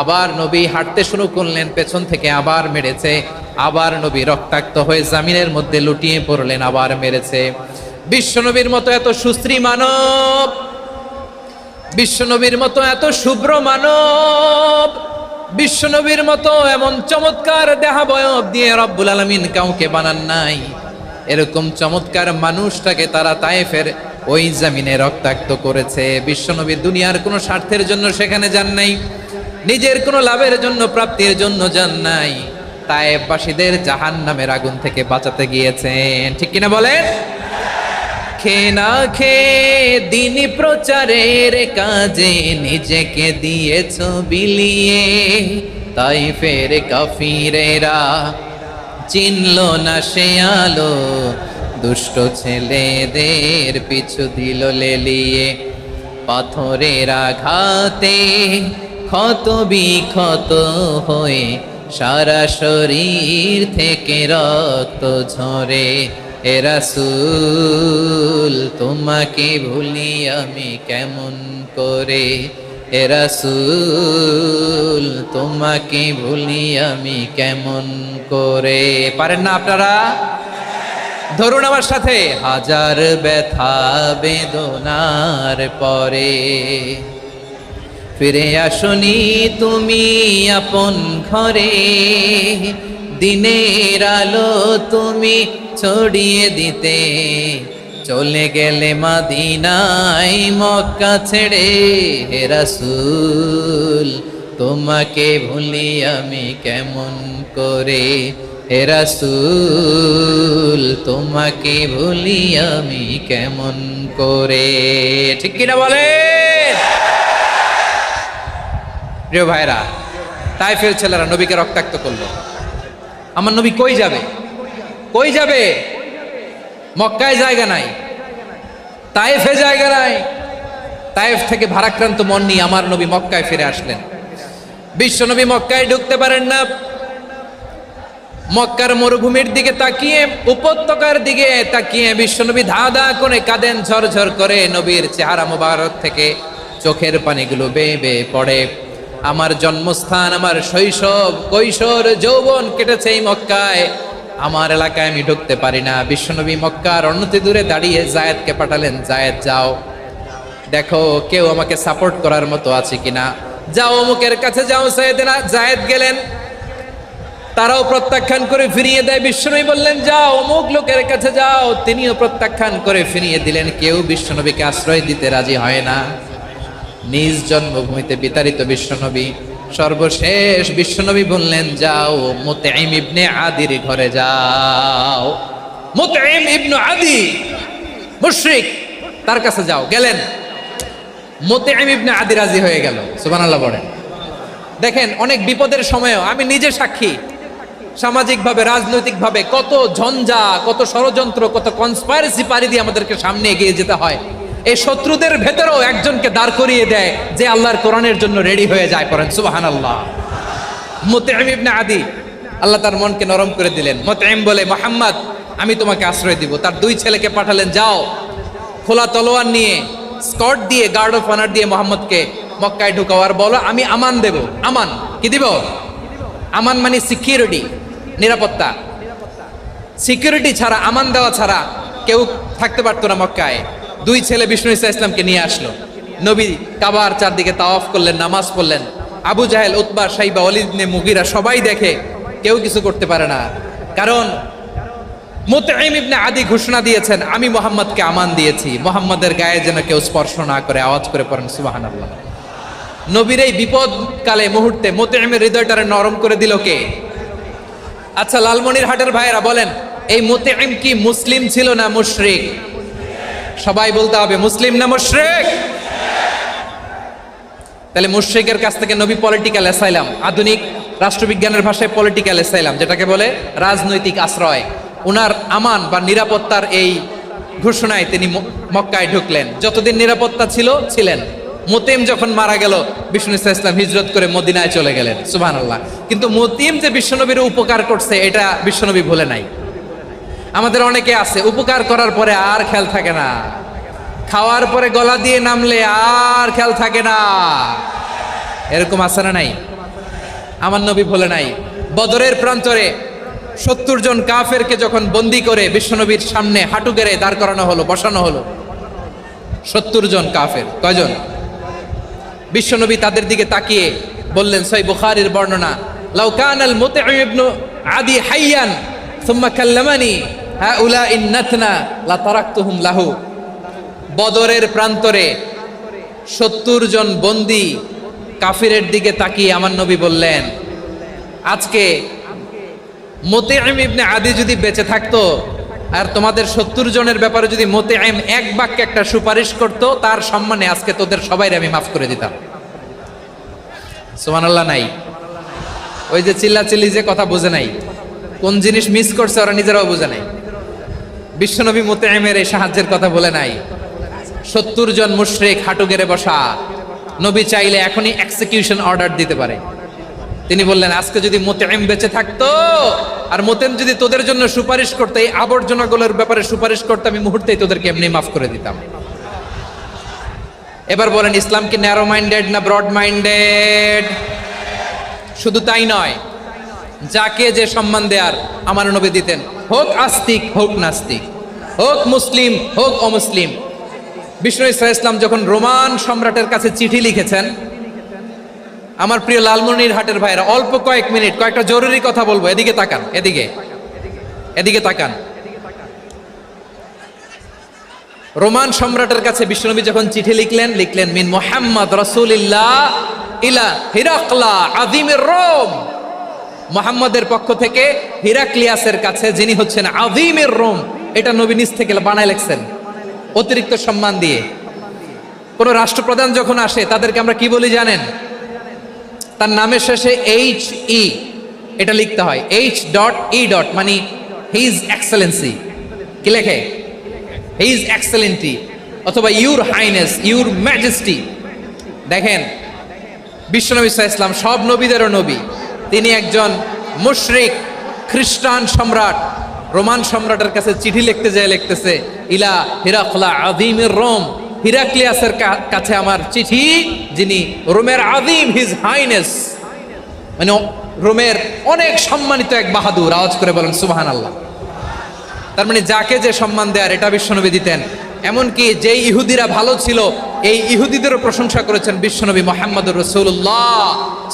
আবার নবী হাঁটতে শুরু করলেন, পেছন থেকে আবার মেরেছে, আবার নবী রক্তাক্ত হয়ে জামিনের মধ্যে লুটিয়ে পড়লেন, আবার মেরেছে। বিশ্বনবীর মতো এত সুশ্রী মানব, বিশ্বনবীর মতো এত শুভ্র মানব, বিশ্বনবীর মতো এমন চমৎকার দেহাবয়ব দিয়ে রব্বুল আলামিন কাউকে বানান নাই। এরকম চমৎকার মানুষটাকে তারা তায়েফের ওই জমিনে রক্তাক্ত করেছে। বিশ্বনবী দুনিয়ার কোনো স্বার্থের জন্য সেখানে যান নাই, নিজের কোনো লাভের জন্য, প্রাপ্তির জন্য যান নাই, তায়েফবাসীদের জাহান্নামের আগুন থেকে বাঁচাতে গিয়েছেন। ঠিক কিনা বলেন? খে না খে দিন প্রচারের কাজে নিজেকে দিয়েছ বিলিয়ে, তায়েফের কাফিরেরা চিনল না সে আলো, দুষ্ট ছেলেদের পিছু দিল লেলিয়ে, পাথরের আঘাতে ক্ষত বিক্ষত হয়ে সারা শরীর থেকে রক্ত ঝরে। এ রাসূল তোমাকে ভুলি আমি কেমন করে, এ রাসূল তোমাকে ভুলি আমি কেমন করে। পারেন না আপনারা? ধরুন আমার সাথে। হাজার ব্যথা বেদনার পরে ফিরে আসনি তুমি আপন ঘরে, দিনের আলো তুমি ছড়িয়ে দিতে, চলে গেলে মদিনায় মক্কা ছেড়ে। হে রাসূল তোমাকে ভুলি আমি কেমন করে, হে রাসূল তোমাকে ভুলি আমি কেমন করে। ঠিক কিনা বলে? প্রিয় ভাইরা, তায়েফের ছেলেরা নবীকে রক্তাক্ত করলো। আমার নবী কই যাবে? কই যাবে? মক্কায় জায়গা নাই, তায়েফে জায়গা নাই। তায়েফ থেকে ভারাক্রান্ত মন নিয়ে আমার নবী মক্কায় ফিরে আসলেন। বিশ্ব নবী মক্কায় ঢুকতে পারেন না। মক্কার মরুভূমির দিকে তাকিয়ে, উপত্যকার দিকে তাকিয়ে বিশ্বনবী ধা ধা করে কাঁদেন, ঝরঝর করে। নবীর চেহারা মোবারক থেকে চোখের পানিগুলো বেয়ে বেয়ে পড়ে। আমার জন্মস্থান, আমার শৈশব, কৈশোর, যৌবন কেটেছে এই মক্কায়, আমার এলাকায় আমি ঢুকতে পারি না। বিশ্বনবী মক্কার অনতি দূরে দাঁড়িয়ে জায়েদকে পাঠালেন, জায়েদ যাও দেখো কেউ আমাকে সাপোর্ট করার মতো আছে কিনা, যাও অমুকের কাছে যাও। জায়েদ গেলেন, তারাও প্রত্যাখ্যান করে ফিরিয়ে দেয়। বিশ্বনবী বললেন যাও অমুক লোকের কাছে যাও, তিনিও প্রত্যাখ্যান করে ফিরিয়ে দিলেন। কেউ বিশ্বনবীকে আশ্রয় দিতে রাজি হয় না। নিজ জন্মভূমিতে বিতাড়িত বিশ্বনবী, সর্বশেষ বিশ্বনবী বললেন যাও মুতঈম ইবনে আদির ঘরে যাও। মুতঈম ইবনে আদি মুশরিক, তার কাছে যাও। গেলেন, মুতঈম ইবনে আদি রাজি হয়ে গেল। সুবহানাল্লাহ বলেন। দেখেন, অনেক বিপদের সময়ও আমি নিজে সাক্ষী, সামাজিকভাবে, রাজনৈতিকভাবে কত ঝঞ্ঝা, কত ষড়যন্ত্র, কত কনস্পাইরেসি পাড়ি দিয়ে আমাদেরকে সামনে এগিয়ে যেতে হয়। এই শত্রুদের ভেতরেও একজনকে দাঁড় করিয়ে দেয় যে আল্লাহর কোরআনের জন্য রেডি হয়ে যায়। পড়েন সুবহানাল্লাহ। মুতঈম ইবনে আদি, আল্লাহ তার মনকে নরম করে দিলেন। মুতঈম বলে, মুহাম্মদ আমি তোমাকে আশ্রয় দিব। তার দুই ছেলেকে পাঠালেন, যাও খোলা তলোয়ার নিয়ে, স্কট দিয়ে, গার্ড অফ অনার দিয়ে মুহাম্মদকে মক্কায় ঢুকাও, আর বলো আমি আমান দেব। আমান কি দিব? আমান মানে সিকিউরিটি, নিরাপত্তা। সিকিউরিটি ছাড়া, আমান দেওয়া ছাড়া কেউ থাকতে পারতো না মক্কায়। দুই ছেলে বিষ্ণু ইসা ইসলামকে নিয়ে আসলো। নবী কাবার চারদিকে তাওয়াফ করলেন, নামাজ পড়লেন। আবু জাহেল, উতবা, শাইবা, ওয়ালিদ ইবনে মুগিরা সবাই দেখে কেউ কিছু করতে পারে না। কারণ মুতঈম ইবনে আদি ঘোষণা দিয়েছেন, আমি মুহাম্মদকে আমান দিয়েছি, মুহাম্মদের গায়ে যেন কেউ স্পর্শ না করে। আওয়াজ করে পড়েন সুবহানাল্লাহ। নবীর এই বিপদকালে মুহূর্তে মুতঈমের হৃদয়টারে নরম করে দিল কে? আচ্ছা, লালমনিরহাটের ভাইয়েরা বলেন, এই মুতঈম কি মুসলিম ছিল না মুশরিক? সবাই বলতে হবে, মুসলিম না মুশরিক? তাহলে মুশরিকের কাছ থেকে নবী পলিটিক্যাল অ্যাসাইলাম, আধুনিক রাষ্ট্রবিজ্ঞানের ভাষায় পলিটিক্যাল অ্যাসাইলাম, যেটাকে বলে রাজনৈতিক আশ্রয়, উনার আমান বা নিরাপত্তার এই ঘোষণায় তিনি মক্কায় ঢুকলেন। যতদিন নিরাপত্তা ছিল ছিলেন। মুতঈম যখন মারা গেল, বিষ্ণু ইসলাম হিজরত করে মদিনায় চলে গেলেন। সুবহানাল্লাহ। কিন্তু মুতঈম যে বিশ্বনবীর উপকার করছে এটা বিশ্বনবী ভুলে নাই। আমাদের অনেকে আছে উপকার করার পরে আর খেয়াল থাকে না, খাওয়ার পরে গলা দিয়ে নামলে আর খেয়াল থাকে না। এরকম আছে না নাই? আমার নবী ভুলে নাই। বদরের প্রান্তরে 70 জন কাফেরকে যখন বন্দী করে বিশ্বনবীর সামনে হাঁটু গেড়ে দাঁড় করানো হলো, বসানো হলো, 70 জন কাফের। কয়জন? বিশ্বনবী তাদের দিকে তাকিয়ে বললেন, সহিহ বুখারীর বর্ণনা, লাউ কানাল মুতঈম ইবনে আদি হাইয়ান সুম্মা কাল্লামানি হাউলাই নাতনা লা তারাকতুহুম লাহু। বদরের প্রান্তরে 70 জন বন্দী কাফিরের দিকে তাকিয়ে আমার নবী বললেন, আজকে মুতঈম ইবনে আদি যদি বেঁচে থাকতো আর তোমাদের 70 জনের ব্যাপারে যদি মুতঈম এক বাক্যে একটা সুপারিশ করত, তার সম্মানে আজকে তোদের সবাইকে আমি মাফ করে দিতাম। সুবহানাল্লাহ। নাই ওই যে চিল্লাচিল্লি যে কথা বুঝে নাই, কোন জিনিস মিস করছে ওরা নিজেরাও বুঝে নাই। বিশ্বনবী মুতঈমের এই সাহায্যের কথা বলে নাই। 70 জন মুশরিক হাঁটু গেড়ে বসা, নবী চাইলে এখনই এক্সিকিউশন অর্ডার দিতে পারে। তিনি বললেন, আজকে যদি মুতঈম বেঁচে থাকতো আর মুতঈম যদি তোদের জন্য সুপারিশ করতো, এই আবর্জনাগুলোর ব্যাপারে সুপারিশ করতো, আমি মুহূর্তেই তোদেরকে এমনি মাফ করে দিতাম। এবার বলেন, ইসলাম কি ন্যারো মাইন্ডেড না ব্রড মাইন্ডেড? শুধু তাই নয়, যাকে যে সম্মান দেয়ার আমার নবী দিতেন, হোক আস্তিক হোক নাস্তিক, হোক মুসলিম হোক অমুসলিম। বিষ্ণু ইসলাম যখন রোমান সম্রাটের কাছে চিঠি লিখেছেন, আমার প্রিয় লালমনিরহাটের ভাইরা, অল্প কয়েক মিনিট কয়েকটা জরুরি কথা বলবো, এদিকে তাকান, এদিকে তাকান। রোমান সম্রাটের কাছে বিশ্বনবী যখন চিঠি লিখলেন মিন মুহাম্মদ রাসূলিল্লাহ ইলা হিরাকলা আযীমির রোম, মুহাম্মদের পক্ষ থেকে হিরাক্লিয়াসের কাছে, যিনি হচ্ছেন আযীমির রোম। এটা নবী নিজ থেকে বানায় লিখছেন অতিরিক্ত সম্মান দিয়ে। কোন রাষ্ট্রপ্রধান যখন আসে তাদেরকে আমরা কি বলি জানেন? তার নামের শেষে HE এটা লিখতে হয়, H.E. মানে হিজ এক্সেলেন্সি। কি লেখে? হিজ এক্সেলেন্টি, অথবা ইউর হাইনেস, ইউর ম্যাজেস্টি। দেখেন, বিশ্বনবী সাল্লাল্লাহু আলাইহি ওয়াসাল্লাম সব নবীদেরও নবী, তিনি একজন মুশরিক খ্রিস্টান সম্রাট রোমান সম্রাটের কাছে চিঠি লিখতে যায়, লিখতেছে ইলা হিরাকলা আযীমির রোম, হিরাক্লিয়াসের কাছে আমার চিঠি, যিনি রোমের আযীম, হিজ হাইনেস, মানে রোমের অনেক সম্মানিত এক বাহাদুর। আওয়াজ করে বলেন সুবহানাল্লাহ। তার মানে যাকে যে সম্মান দেয়ার এটা বিশ্বনবী দিতেন। এমনকি যেই ইহুদিরা ভালো ছিল, এই ইহুদিদেরও প্রশংসা করেছেন বিশ্বনবী মুহাম্মদুর রাসূলুল্লাহ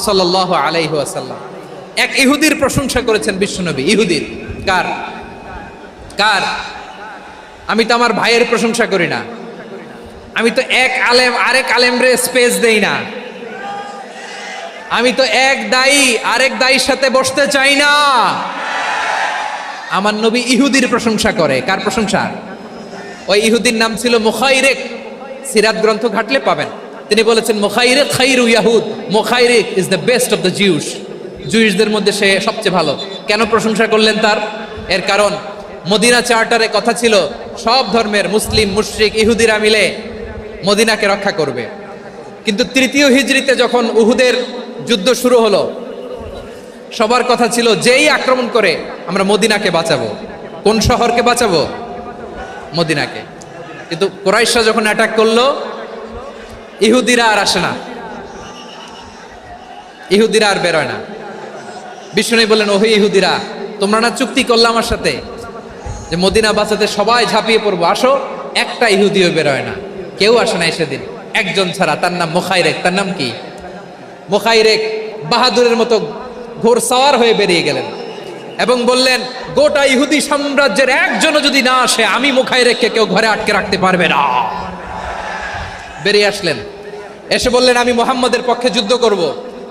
সাল্লাল্লাহু আলাইহি ওয়াসাল্লাম। এক ইহুদির প্রশংসা করেছেন বিশ্বনবী। ইহুদির কার? আমি তো আমার ভাইয়ের প্রশংসা করি না, আমি তো এক আলেম আরেক আলেমরে স্পেস দেই না, আমি তো এক দায়ী আরেক দায়ীর সাথে বসতে চাই না। আমার নবী ইহুদির প্রশংসা করে। কার প্রশংসা? ওই ইহুদির নাম ছিল মুখাইরিক। সিরাত গ্রন্থ ঘাটলে পাবেন। তিনি বলেছেন, মুখাইরিক খাইরু ইয়াহুদ, Mukhayriq is the best of the Jews. জুইশদের মধ্যে সে সবচেয়ে ভালো। কেন প্রশংসা করলেন তার? এর কারণ মদিনা চার্টারে কথা ছিল সব ধর্মের মুসলিম, মুশরিক, ইহুদিরা মিলে মদিনাকে রক্ষা করবে। কিন্তু 3য় হিজরিতে যখন উহুদের যুদ্ধ শুরু হলো, সবার কথা ছিল যেই আক্রমণ করে আমরা মদিনাকে বাঁচাবো। কোন শহরকে বাঁচাবো? মদিনাকে। কিন্তু কুরাইশরা যখন অ্যাটাক করলো, ইহুদিরা আর আসে না, ইহুদিরা আর বেরোয় না। বিষ্ণু বললেন, ওহে ইহুদিরা, তোমরা না চুক্তি করলে আমার সাথে যে মদিনা বাঁচাতে সবাই ঝাঁপিয়ে পড়বো, আসো। একটা ইহুদিও বেরোয় না, কেউ আসে না সেদিন, একজন ছাড়া। তার নাম মুখাইরেক। তার নাম কি? মুখাইরেক বাহাদুরের মতো ঘোড় সাওয়ার হয়ে বেরিয়ে গেলেন। এবং বললেন, গোটা ইহুদি সাম্রাজ্যের একজনও যদি না আসে, আমি মুখাইরেককে কেউ ঘরে আটকে রাখতে পারবে না। বেরিয়ে আসলেন, এসে বললেন, আমি মুহাম্মদের পক্ষে যুদ্ধ করব।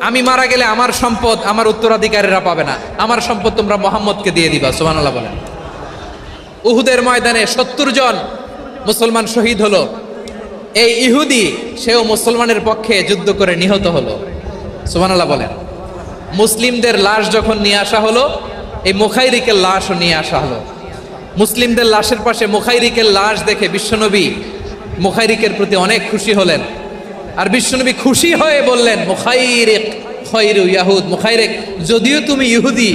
আমি মারা গেলে আমার সম্পদ আমার উত্তরাধিকারীরা পাবে না, আমার সম্পদ তোমরা মুহাম্মদকে দিয়ে দিবা। সুবহানাল্লাহ বলেন। উহুদের ময়দানে 70 জন মুসলমান শহীদ হলো। এই ইহুদি সেও মুসলমানের পক্ষে যুদ্ধ করে নিহত হলো। সুবহানাল্লাহ বলেন। মুসলিমদের লাশ যখন নিয়ে আসা হলো, এই মুখাইরিকের লাশও নিয়ে আসা হলো। মুসলিমদের লাশের পাশে মুখাইরিকের লাশ দেখে বিশ্বনবী মুখাইরিকের প্রতি অনেক খুশি হলেন। আর বিশ্বনবী খুশি হয়ে বললেন, মুখাইরিক খৈরু ইয়াহুদ, মুখাইরিক যদিও তুমি ইহুদি,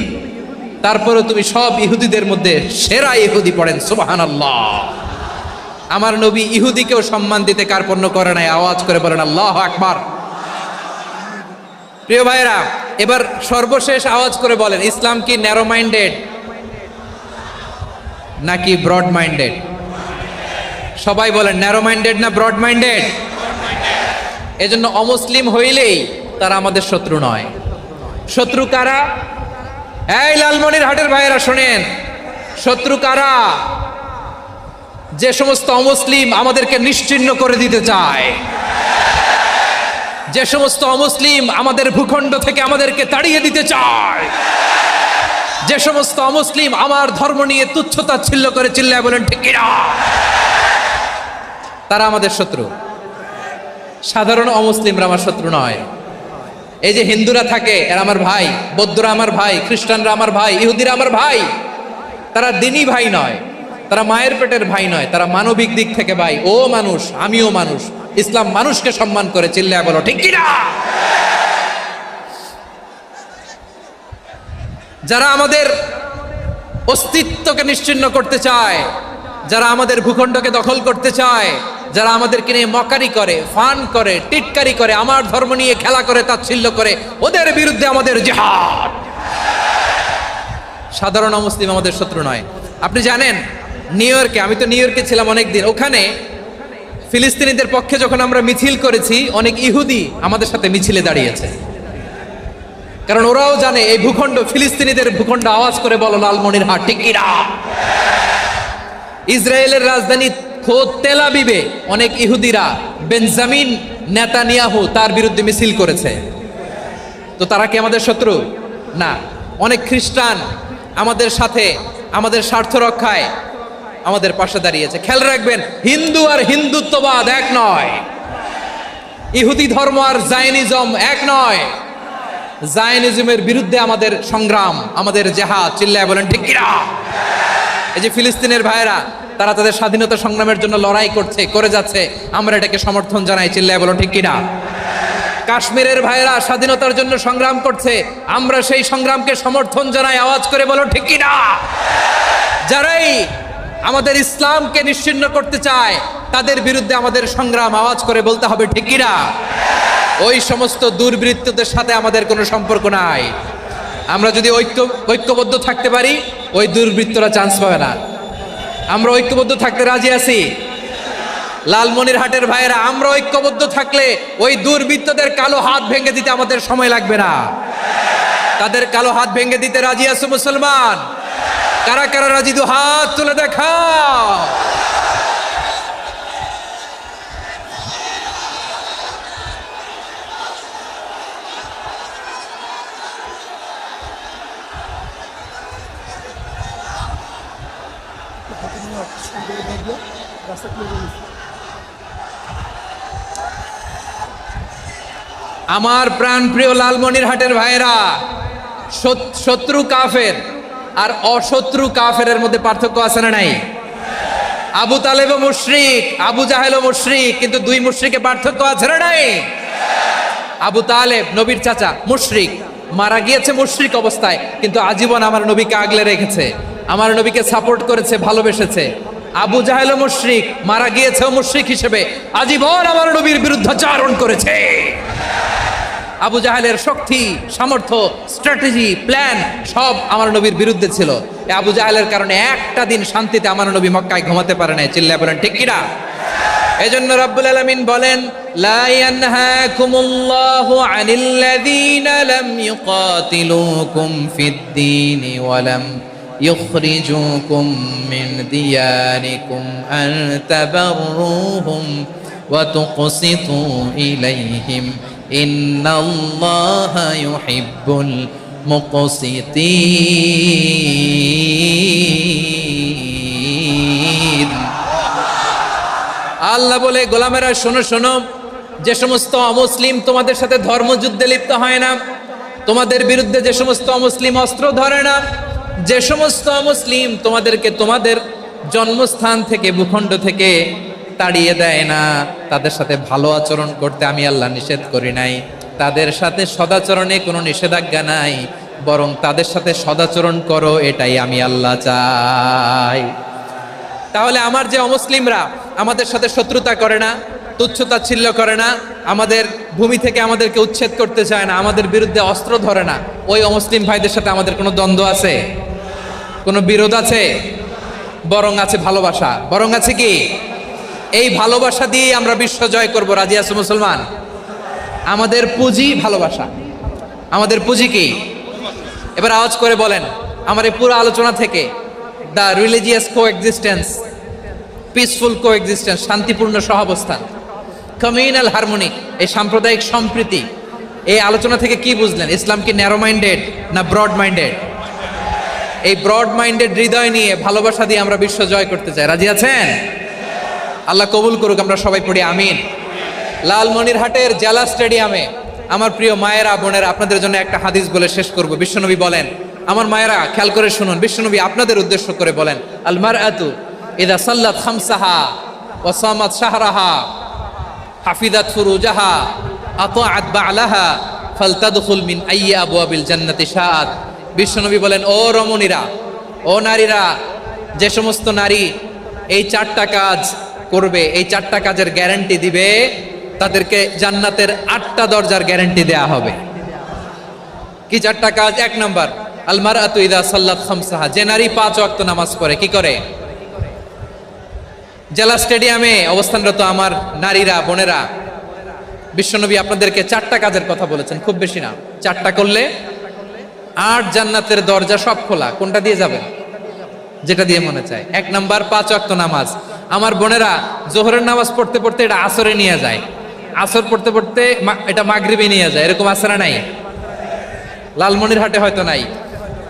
তারপরেও তুমি সব ইহুদিদের মধ্যে সেরা ইহুদি। পড়েন সুবহানাল্লাহ। আমার নবী ইহুদিকেও সম্মান দিতে কার্পণ্য করে নাই। আওয়াজ করে বলেন আল্লাহু আকবার। প্রিয় ভাইরা, এবার সর্বশেষ আওয়াজ করে বলেন, ইসলাম কি ন্যারো মাইন্ডেড নাকি ব্রড মাইন্ডেড? সবাই বলেন, ন্যারো মাইন্ডেড না ব্রড মাইন্ডেড? এজন্য অমুসলিম হইলেই তারা আমাদের শত্রু নয়। শত্রু কারা? এই লালমনিরহাটের ভাইয়েরা শোনেন, শত্রু কারা? যে সমস্ত অমুসলিম আমাদেরকে নিশ্চিহ্ন করে দিতে চায়, যে সমস্ত অমুসলিম আমাদের ভূখণ্ড থেকে আমাদেরকে তাড়িয়ে দিতে চায়, যে সমস্ত অমুসলিম আমার ধর্ম নিয়ে তুচ্ছতাচ্ছিল্য করে চিল্লায় বলেন ঠিক কিনা, তারা আমাদের শত্রু। সাধারণ অমুসলিমরা আমার শত্রু নয়। এই যে হিন্দুরা থাকে, এরা আমার ভাই, বৌদ্ধরা আমার ভাই, খ্রিস্টানরা আমার ভাই, ইহুদিরা আমার ভাই। তারা দিনই ভাই নয়, তারা মায়ের পেটের ভাই নয়, তারা মানবিক দিক থেকে ভাই। ও মানুষ, আমিও মানুষ। ইসলাম মানুষকে সম্মান করে, চিল্লায় বলো ঠিক কিনা। যারা আমাদের অস্তিত্বকে নিশ্চিহ্ন করতে চায়, যারা আমাদের ভূখণ্ডকে দখল করতে চায়, যারা আমাদেরকে নিয়ে মকারি করে, ফান করে, টিটকারি করে, আমার ধর্ম নিয়ে খেলা করে, তাচ্ছিল্য করে, ওদের বিরুদ্ধে আমাদের জিহাদ। সাধারণ মুসলিম আমাদের শত্রু নয়। আপনি জানেন, নিউ ইয়র্কে, আমি তো নিউ ইয়র্কে ছিলাম অনেকদিন, ওখানে ফিলিস্তিনিদের পক্ষে যখন আমরা মিছিল করেছি, অনেক ইহুদি আমাদের সাথে মিছিলে দাঁড়িয়েছে। কারণ ওরাও জানে এই ভূখণ্ড ফিলিস্তিনিদের ভূখণ্ড। আওয়াজ করে বলো লালমনিরহাট ঠিক কিনা। ইসরায়েলের রাজধানী খোদ তেল আবিবে অনেক ইহুদিরা বেঞ্জামিন নেতানিয়াহু তার বিরুদ্ধে মিছিল করেছে। তো তারা কি আমাদের শত্রু? না। অনেক খ্রিস্টান আমাদের সাথে, আমাদের স্বার্থ রক্ষায় আমাদের পাশে দাঁড়িয়েছে। খেয়াল রাখবেন, হিন্দু আর হিন্দুত্ববাদ এক নয়, ইহুদি ধর্ম আর জায়নিজম এক নয়। জায়নিজমের বিরুদ্ধে আমাদের সংগ্রাম, আমাদের জেহাদ, চিল্লায় বলেন ঠিক কিনা। এই যে ফিলিস্তিনের ভাইয়েরা, তারা তাদের স্বাধীনতা সংগ্রামের জন্য লড়াই করছে, করে যাচ্ছে, আমরা এটাকে সমর্থন জানাই, চিল্লায় বলো ঠিক কিনা। কাশ্মীরের ভাইয়েরা স্বাধীনতার জন্য সংগ্রাম করছে, আমরা সেই সংগ্রামকে সমর্থন জানাই, আওয়াজ করে বলো ঠিক কিনা। যারাই আমাদের ইসলামকে নিশ্চিহ্ন করতে চায়, তাদের বিরুদ্ধে আমাদের সংগ্রাম, আওয়াজ করে বলতে হবে ঠিক কিনা। ওই সমস্ত দুর্বৃত্তদের সাথে আমাদের কোনো সম্পর্ক নাই। আমরা যদি ঐক্যবদ্ধ থাকতে পারি, ওই দুর্বৃত্তরা চান্স পাবে না। আমরা ঐক্যবদ্ধ থাকতে রাজি আছি। লালমনিরহাটের ভাইয়েরা, আমরা ঐক্যবদ্ধ থাকলে ওই দুর্বৃত্তদের কালো হাত ভেঙে দিতে আমাদের সময় লাগবে না। তাদের কালো হাত ভেঙে দিতে রাজি আছো মুসলমান? কারা কারা রাজি? দু হাত তুলে দেখাও। আমার প্রাণ প্রিয় লালমনিরহাটের ভাইয়েরা, শত্রু কাফের আর অশত্রু কাফেরের মধ্যে পার্থক্য আছে না নাই? আবু তালেবও মুশরিক, আবু জাহেলও মুশরিক, কিন্তু দুই মুশরিকে পার্থক্য আছে না নাই? আবু তালেব নবীর চাচা, মুশরিক, মারা গিয়েছে মুশরিক অবস্থায়, কিন্তু আজীবন আমার নবীকে আগলে রেখেছে, আমার নবীকে সাপোর্ট করেছে, ভালোবেসেছে। আবু জাহেলও মুশরিক, মারা গিয়েছেও মুশরিক হিসেবে, আজীবন আমার নবীর বিরুদ্ধাচারণ করেছে। আবু জাহেলের শক্তি, সামর্থ্য, স্ট্র্যাটেজি, প্ল্যান সব আমার নবীর বিরুদ্ধে ছিল। এই আবু জাহেলের কারণে একটা দিন শান্তিতে আমার নবী মক্কায় ঘুমাতে পারে নাই, চিল্লায় বলেন ঠিক কিনা। এজন্য রব্বুল আলামিন বলেন, লা ইয়ানহাকুমুল্লাহু আনিল লাযীনা লাম ইউকাতিলুকুম ফিদ-দীনি ওয়া লাম يخرجوكم من دياركم أن تبروهم وتقسطوا إليهم إن الله يحب المقسطين আল্লাহ বলে গোলামেরা শোনো শোনো, যে সমস্ত অমুসলিম তোমাদের সাথে ধর্মযুদ্ধে লিপ্ত হয় না, তোমাদের বিরুদ্ধে যে সমস্ত অমুসলিম অস্ত্র ধরে না, যে সমস্ত মুসলিম তোমাদেরকে তোমাদের জন্মস্থান থেকে ভূখণ্ড থেকে তাড়িয়ে দেয় না, তাদের সাথে ভালো আচরণ করতে আমি আল্লাহ নিষেধ করি নাই। তাদের সাথে সদাচরণে কোনো নিষেধাজ্ঞা নাই, বরং তাদের সাথে সদাচরণ করো, এটাই আমি আল্লাহ চাই। তাহলে আমার যে অমুসলিমরা আমাদের সাথে শত্রুতা করে না, তুচ্ছতাচ্ছিল্য করে না, আমাদের ভূমি থেকে আমাদেরকে উচ্ছেদ করতে চায় না, আমাদের বিরুদ্ধে অস্ত্র ধরে না, ওই অমুসলিম ভাইদের সাথে আমাদের কোনো দ্বন্দ্ব আছে? কোনো বিরোধ আছে? বরং আছে ভালোবাসা। বরং আছে কি? এই ভালোবাসা দিয়ে আমরা বিশ্ব জয় করব। রাজি আছো মুসলমান? আমাদের পুঁজি ভালোবাসা। আমাদের পুঁজি কি? এবার আওয়াজ করে বলেন আমার এই পুরো আলোচনা থেকে, the religious coexistence, peaceful coexistence, শান্তিপূর্ণ সহাবস্থান, কমিউনাল হারমোনি, এই সাম্প্রদায়িক সম্প্রীতি, এই আলোচনা থেকে কি বুঝলেন? ইসলাম কি ন্যারো মাইন্ডেড না ব্রড মাইন্ডেড? এই ব্রড মাইন্ডেড হৃদয় নিয়ে ভালোবাসা দিয়ে আমরা বিশ্ব জয় করতে চাই। রাজি আছেন? আল্লাহ কবুল করুক। আমরা সবাই পড়ি আমিন। লালমনিরহাটের জেলা স্টেডিয়ামে আমার প্রিয় মায়েরা বোনেরা, আপনাদের জন্য একটা হাদিস বলে শেষ করব। বিশ্বনবী বলেন, আমার মায়েরা খেয়াল করে শুনুন, বিশ্বনবী আপনাদের উদ্দেশ্য করে বলেন, আল মারআতু ইযা সাল্লাত খামসাহা ওয়া সামাত শাহরাহা হাফিজাত ফুরুজাহা আতাআত বা'লাহা ফালতাদখুল মিন আইয়ি আবওয়াবিল জান্নাতি শাআত। বিশ্বনবী বলেন, ও রমণীরা, ও নারীরা, যে সমস্ত নারী এই চারটা কাজ করবে, এই চারটা কাজের গ্যারান্টি দিবে, তাদেরকে জান্নাতের 8টা দরজার গ্যারান্টি দেয়া হবে। কি চারটা কাজ? 1 নাম্বার, আল মারআতু ইযা সাল্লাত খামসাহা, যে নারী 5 ওয়াক্ত নামাজ পড়ে। কি করে? জেলা স্টেডিয়ামে অবস্থানরত আমার নারীরা বোনেরা, বিশ্বনবী আপনাদেরকে 4টা কাজের কথা বলেছেন, খুব বেশি না। 4টা করলে 8 জান্নাতের দরজা সব খোলা। কোনটা দিয়ে যাবেন? যেটা দিয়ে মনে চায়। 1 নাম্বার 5 ওয়াক্ত নামাজ। আমার বোনেরা জোহরের নামাজ পড়তে পড়তে এটা আসরে নিয়ে যায়, আসর পড়তে পড়তে এটা মাগরিবে নিয়ে যায়। এরকম আছে না নাই? লালমনিরহাটে হয়তো নাই।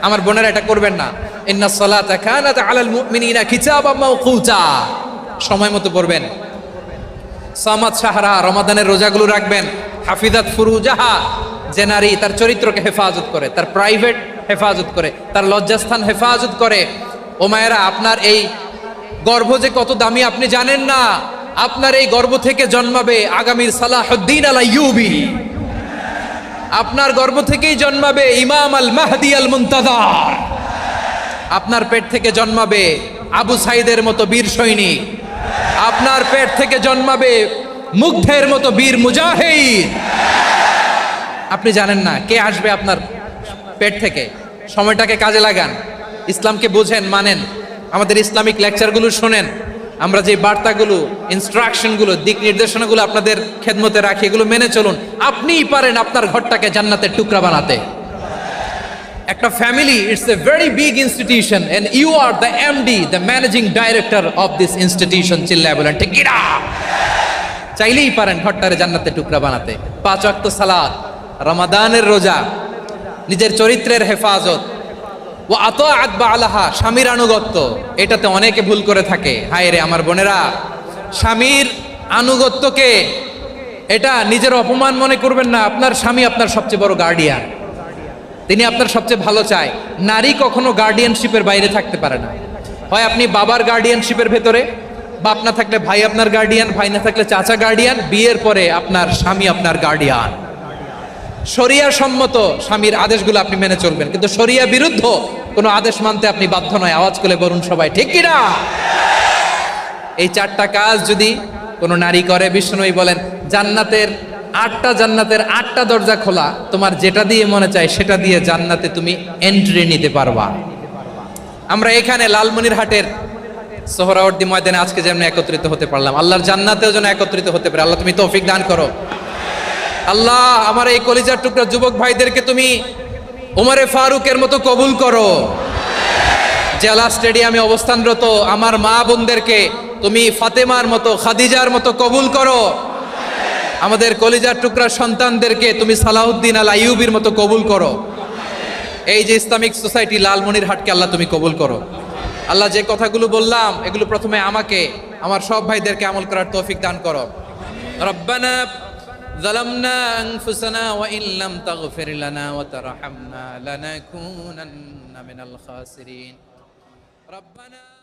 আমার বোনেরা এটা করবেন না। ইন্নাস সালাতা কানাত আলাল মুমিনিনা কিতাবাম মাওকুতা, সময় মতো পড়বেন। সামাত শাহরা, রমাদানের রোজাগুলো রাখবেন। হাফিজাত ফুরুজাহা, যে নারী তার চরিত্রকে হেফাজত করে, তার প্রাইভেট হেফাজত করে, তার লজ্জাস্থান হেফাজত করে। ও মায়েরা, আপনার এই গর্ভ যে কত দামি আপনি জানেন না। আপনার এই গর্ভ থেকে জন্মাবে আগামীর সালাহুদ্দিন আল আইয়ুবী। আপনার গর্ভ থেকেই জন্মাবে ইমাম আল মাহদি আল মুনতাযার। আপনার পেট থেকে জন্মাবে আবু সাইদের মতো বীর সৈনিক। আপনার পেট থেকে জন্মাবে মুগ্ধের মতো বীর মুজাহিদ। আপনি জানেন না কে আসবে আপনার পেট থেকে। সময়টাকে কাজে লাগান, ইসলামকে বুঝেন, মানেন, আমাদের ইসলামিক লেকচারগুলো শোনেন। আমরা যে বার্তাগুলো, ইনস্ট্রাকশনগুলো, দিক নির্দেশনাগুলো আপনাদের খেদমতে রাখি, এগুলো মেনে চলুন। আপনিই পারেন আপনার ঘরটাকে জান্নাতের টুকরা বানাতে। একটা family, it's a very big institution and you are the MD, the managing director of this institution. চিল্লায় বলেন ঠিক কিনা? চাইলেই পারেন ঘরটারে জান্নাতের টুকরা বানাতে। 5 ওয়াক্ত সালাত, রমাদানের রোজা, নিজের চরিত্রের হেফাজত, ও আতাআত বা'লাহা, স্বামীর আনুগত্য। এটাতে অনেকে ভুল করে থাকে। হায় রে আমার বোনেরা, স্বামীর আনুগত্যকে এটা নিজের অপমান মনে করবেন না। আপনার স্বামী আপনার সবচেয়ে বড় গার্ডিয়ান, তিনি আপনার সবচেয়ে ভালো চায়। নারী কখনো গার্ডিয়ানশিপের বাইরে থাকতে পারে না। হয় আপনি বাবার গার্ডিয়ানশিপের ভেতরে, বাপ না থাকলে ভাই আপনার গার্ডিয়ান, ভাই না থাকলে চাচা গার্ডিয়ান, বিয়ের পরে আপনার স্বামী আপনার গার্ডিয়ান। শরিয়া সম্মত স্বামীর আদেশগুলো আপনি মেনে চলবেন, কিন্তু শরিয়া বিরুদ্ধ কোনো আদেশ মানতে আপনি বাধ্য নয়। আওয়াজ করে বলুন সবাই ঠিক কিনা? এই 4টা কাজ যদি কোনো নারী করে, বিষ্ণুই বলেন জান্নাতের 8টা দরজা খোলা। তোমার যেটা দিয়ে মনে চায় সেটা দিয়ে জান্নাতে তুমি এন্ট্রি নিতে পারবা। আমরা এখানে লালমনিরহাটের সোহরাওয়ার্দী ময়দানে আজকে যেমন একত্রিত হতে পারলাম, আল্লাহর জান্নাতেও যেন একত্রিত হতে পারে। আল্লাহ তুমি তৌফিক দান করো। আল্লাহ আমার এই কলিজার টুকরা যুবক ভাইদেরকে তুমি উমরে ফারুকের মতো কবুল করো। জেলা স্টেডিয়ামে অবস্থানরত আমার মা বোনদেরকে তুমি ফাতেমার মতো, খাদিজার মতো কবুল করো। আমাদের কলিজার টুকরা সন্তানদেরকে তুমি সালাউদ্দিন আল আইয়ুবির মতো কবুল করো। এই যে ইসলামিক সোসাইটি লালমনিরহাটকে আল্লাহ তুমি কবুল করো। আল্লাহ যে কথাগুলো বললাম এগুলো প্রথমে আমাকে, আমার সব ভাইদেরকে আমল করার তৌফিক দান করো। রব্বানা যালামনা আনফুসানা ওয়া ইন লাম তাগফির লানা ওয়া তারহামনা লানাকুনান্না মিনাল খাসিরিন। রব্বানা